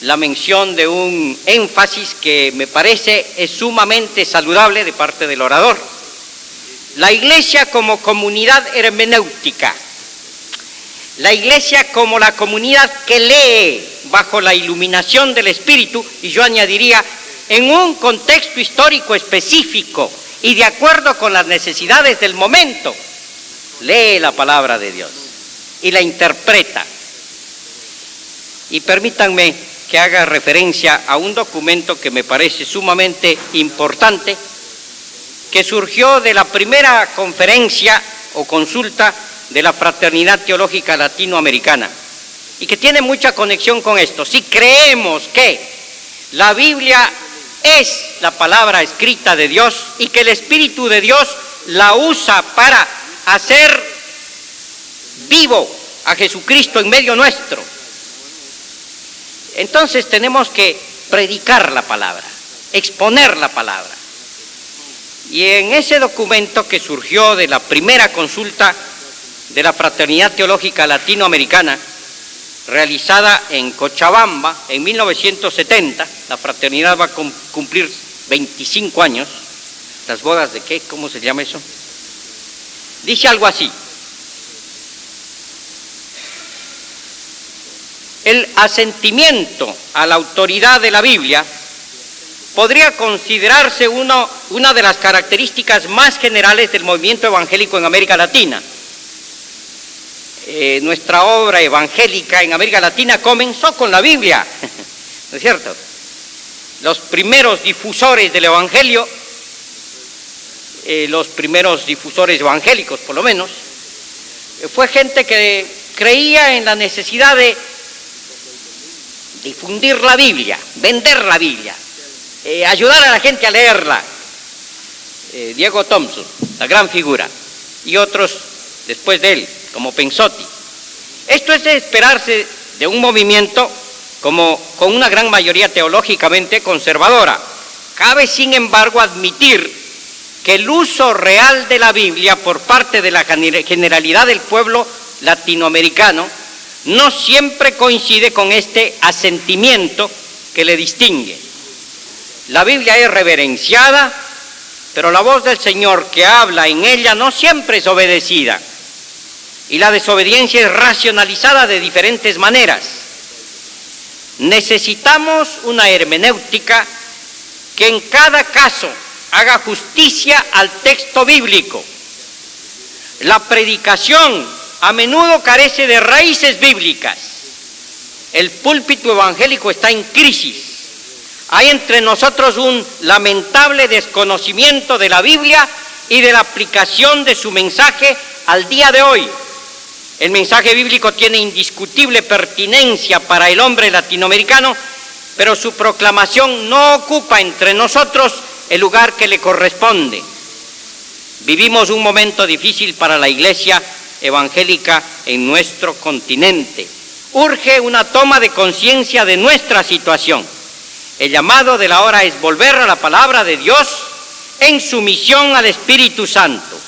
S4: la mención de un énfasis que me parece es sumamente saludable de parte del orador. La iglesia como comunidad hermenéutica, la iglesia como la comunidad que lee bajo la iluminación del Espíritu, y yo añadiría, en un contexto histórico específico y de acuerdo con las necesidades del momento, lee la palabra de Dios y la interpreta. Y permítanme que haga referencia a un documento que me parece sumamente importante, que surgió de la primera conferencia o consulta de la Fraternidad Teológica Latinoamericana, y que tiene mucha conexión con esto. Si creemos que la Biblia es la palabra escrita de Dios y que el Espíritu de Dios la usa para hacer vivo a Jesucristo en medio nuestro, entonces tenemos que predicar la palabra, exponer la palabra. Y en ese documento que surgió de la primera consulta de la Fraternidad Teológica Latinoamericana, realizada en Cochabamba en 1970, la fraternidad va a cumplir 25 años, ¿las bodas de qué? ¿Cómo se llama eso? Dice algo así: el asentimiento a la autoridad de la Biblia podría considerarse una de las características más generales del movimiento evangélico en América Latina. nuestra obra evangélica en América Latina comenzó con la Biblia, ¿no es cierto? Los primeros difusores del Evangelio, los primeros difusores evangélicos por lo menos, fue gente que creía en la necesidad de difundir la Biblia, vender la Biblia, ayudar a la gente a leerla. Diego Thompson, la gran figura, y otros después de él, como Pensotti. Esto es de esperarse de un movimiento con una gran mayoría teológicamente conservadora. Cabe, sin embargo, admitir que el uso real de la Biblia por parte de la generalidad del pueblo latinoamericano no siempre coincide con este asentimiento que le distingue. La Biblia es reverenciada, pero la voz del Señor que habla en ella no siempre es obedecida, y la desobediencia es racionalizada de diferentes maneras. Necesitamos una hermenéutica que en cada caso haga justicia al texto bíblico. La predicación a menudo carece de raíces bíblicas. El púlpito evangélico está en crisis. Hay entre nosotros un lamentable desconocimiento de la Biblia y de la aplicación de su mensaje al día de hoy. El mensaje bíblico tiene indiscutible pertinencia para el hombre latinoamericano, pero su proclamación no ocupa entre nosotros el lugar que le corresponde. Vivimos un momento difícil para la Iglesia evangélica en nuestro continente. Urge una toma de conciencia de nuestra situación. El llamado de la hora es volver a la palabra de Dios en sumisión al Espíritu Santo.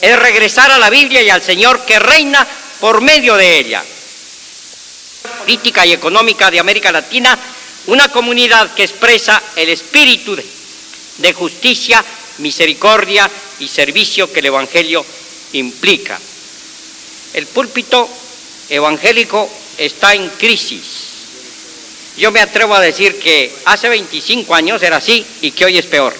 S4: Es regresar a la Biblia y al Señor que reina por medio de ella. Política y económica de América Latina, una comunidad que expresa el espíritu de justicia, misericordia y servicio que el Evangelio implica. El púlpito evangélico está en crisis. Yo me atrevo a decir que hace 25 años era así y que hoy es peor.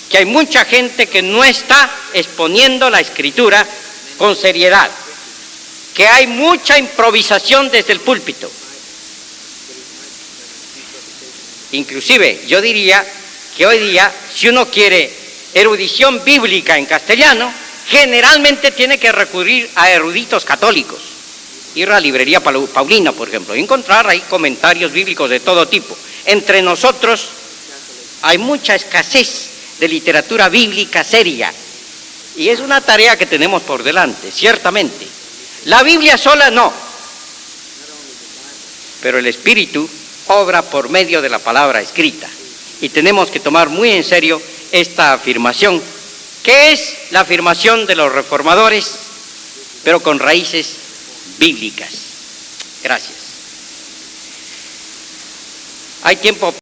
S4: Que hay mucha gente que no está exponiendo la Escritura con seriedad. Que hay mucha improvisación desde el púlpito. Inclusive, yo diría que hoy día, si uno quiere erudición bíblica en castellano, generalmente tiene que recurrir a eruditos católicos. Ir a la librería Paulina, por ejemplo, y encontrar ahí comentarios bíblicos de todo tipo. Entre nosotros hay mucha escasez de literatura bíblica seria, y es una tarea que tenemos por delante, ciertamente. La Biblia sola no, pero el Espíritu obra por medio de la palabra escrita, y tenemos que tomar muy en serio esta afirmación, que es la afirmación de los reformadores, pero con raíces bíblicas. Gracias. Hay tiempo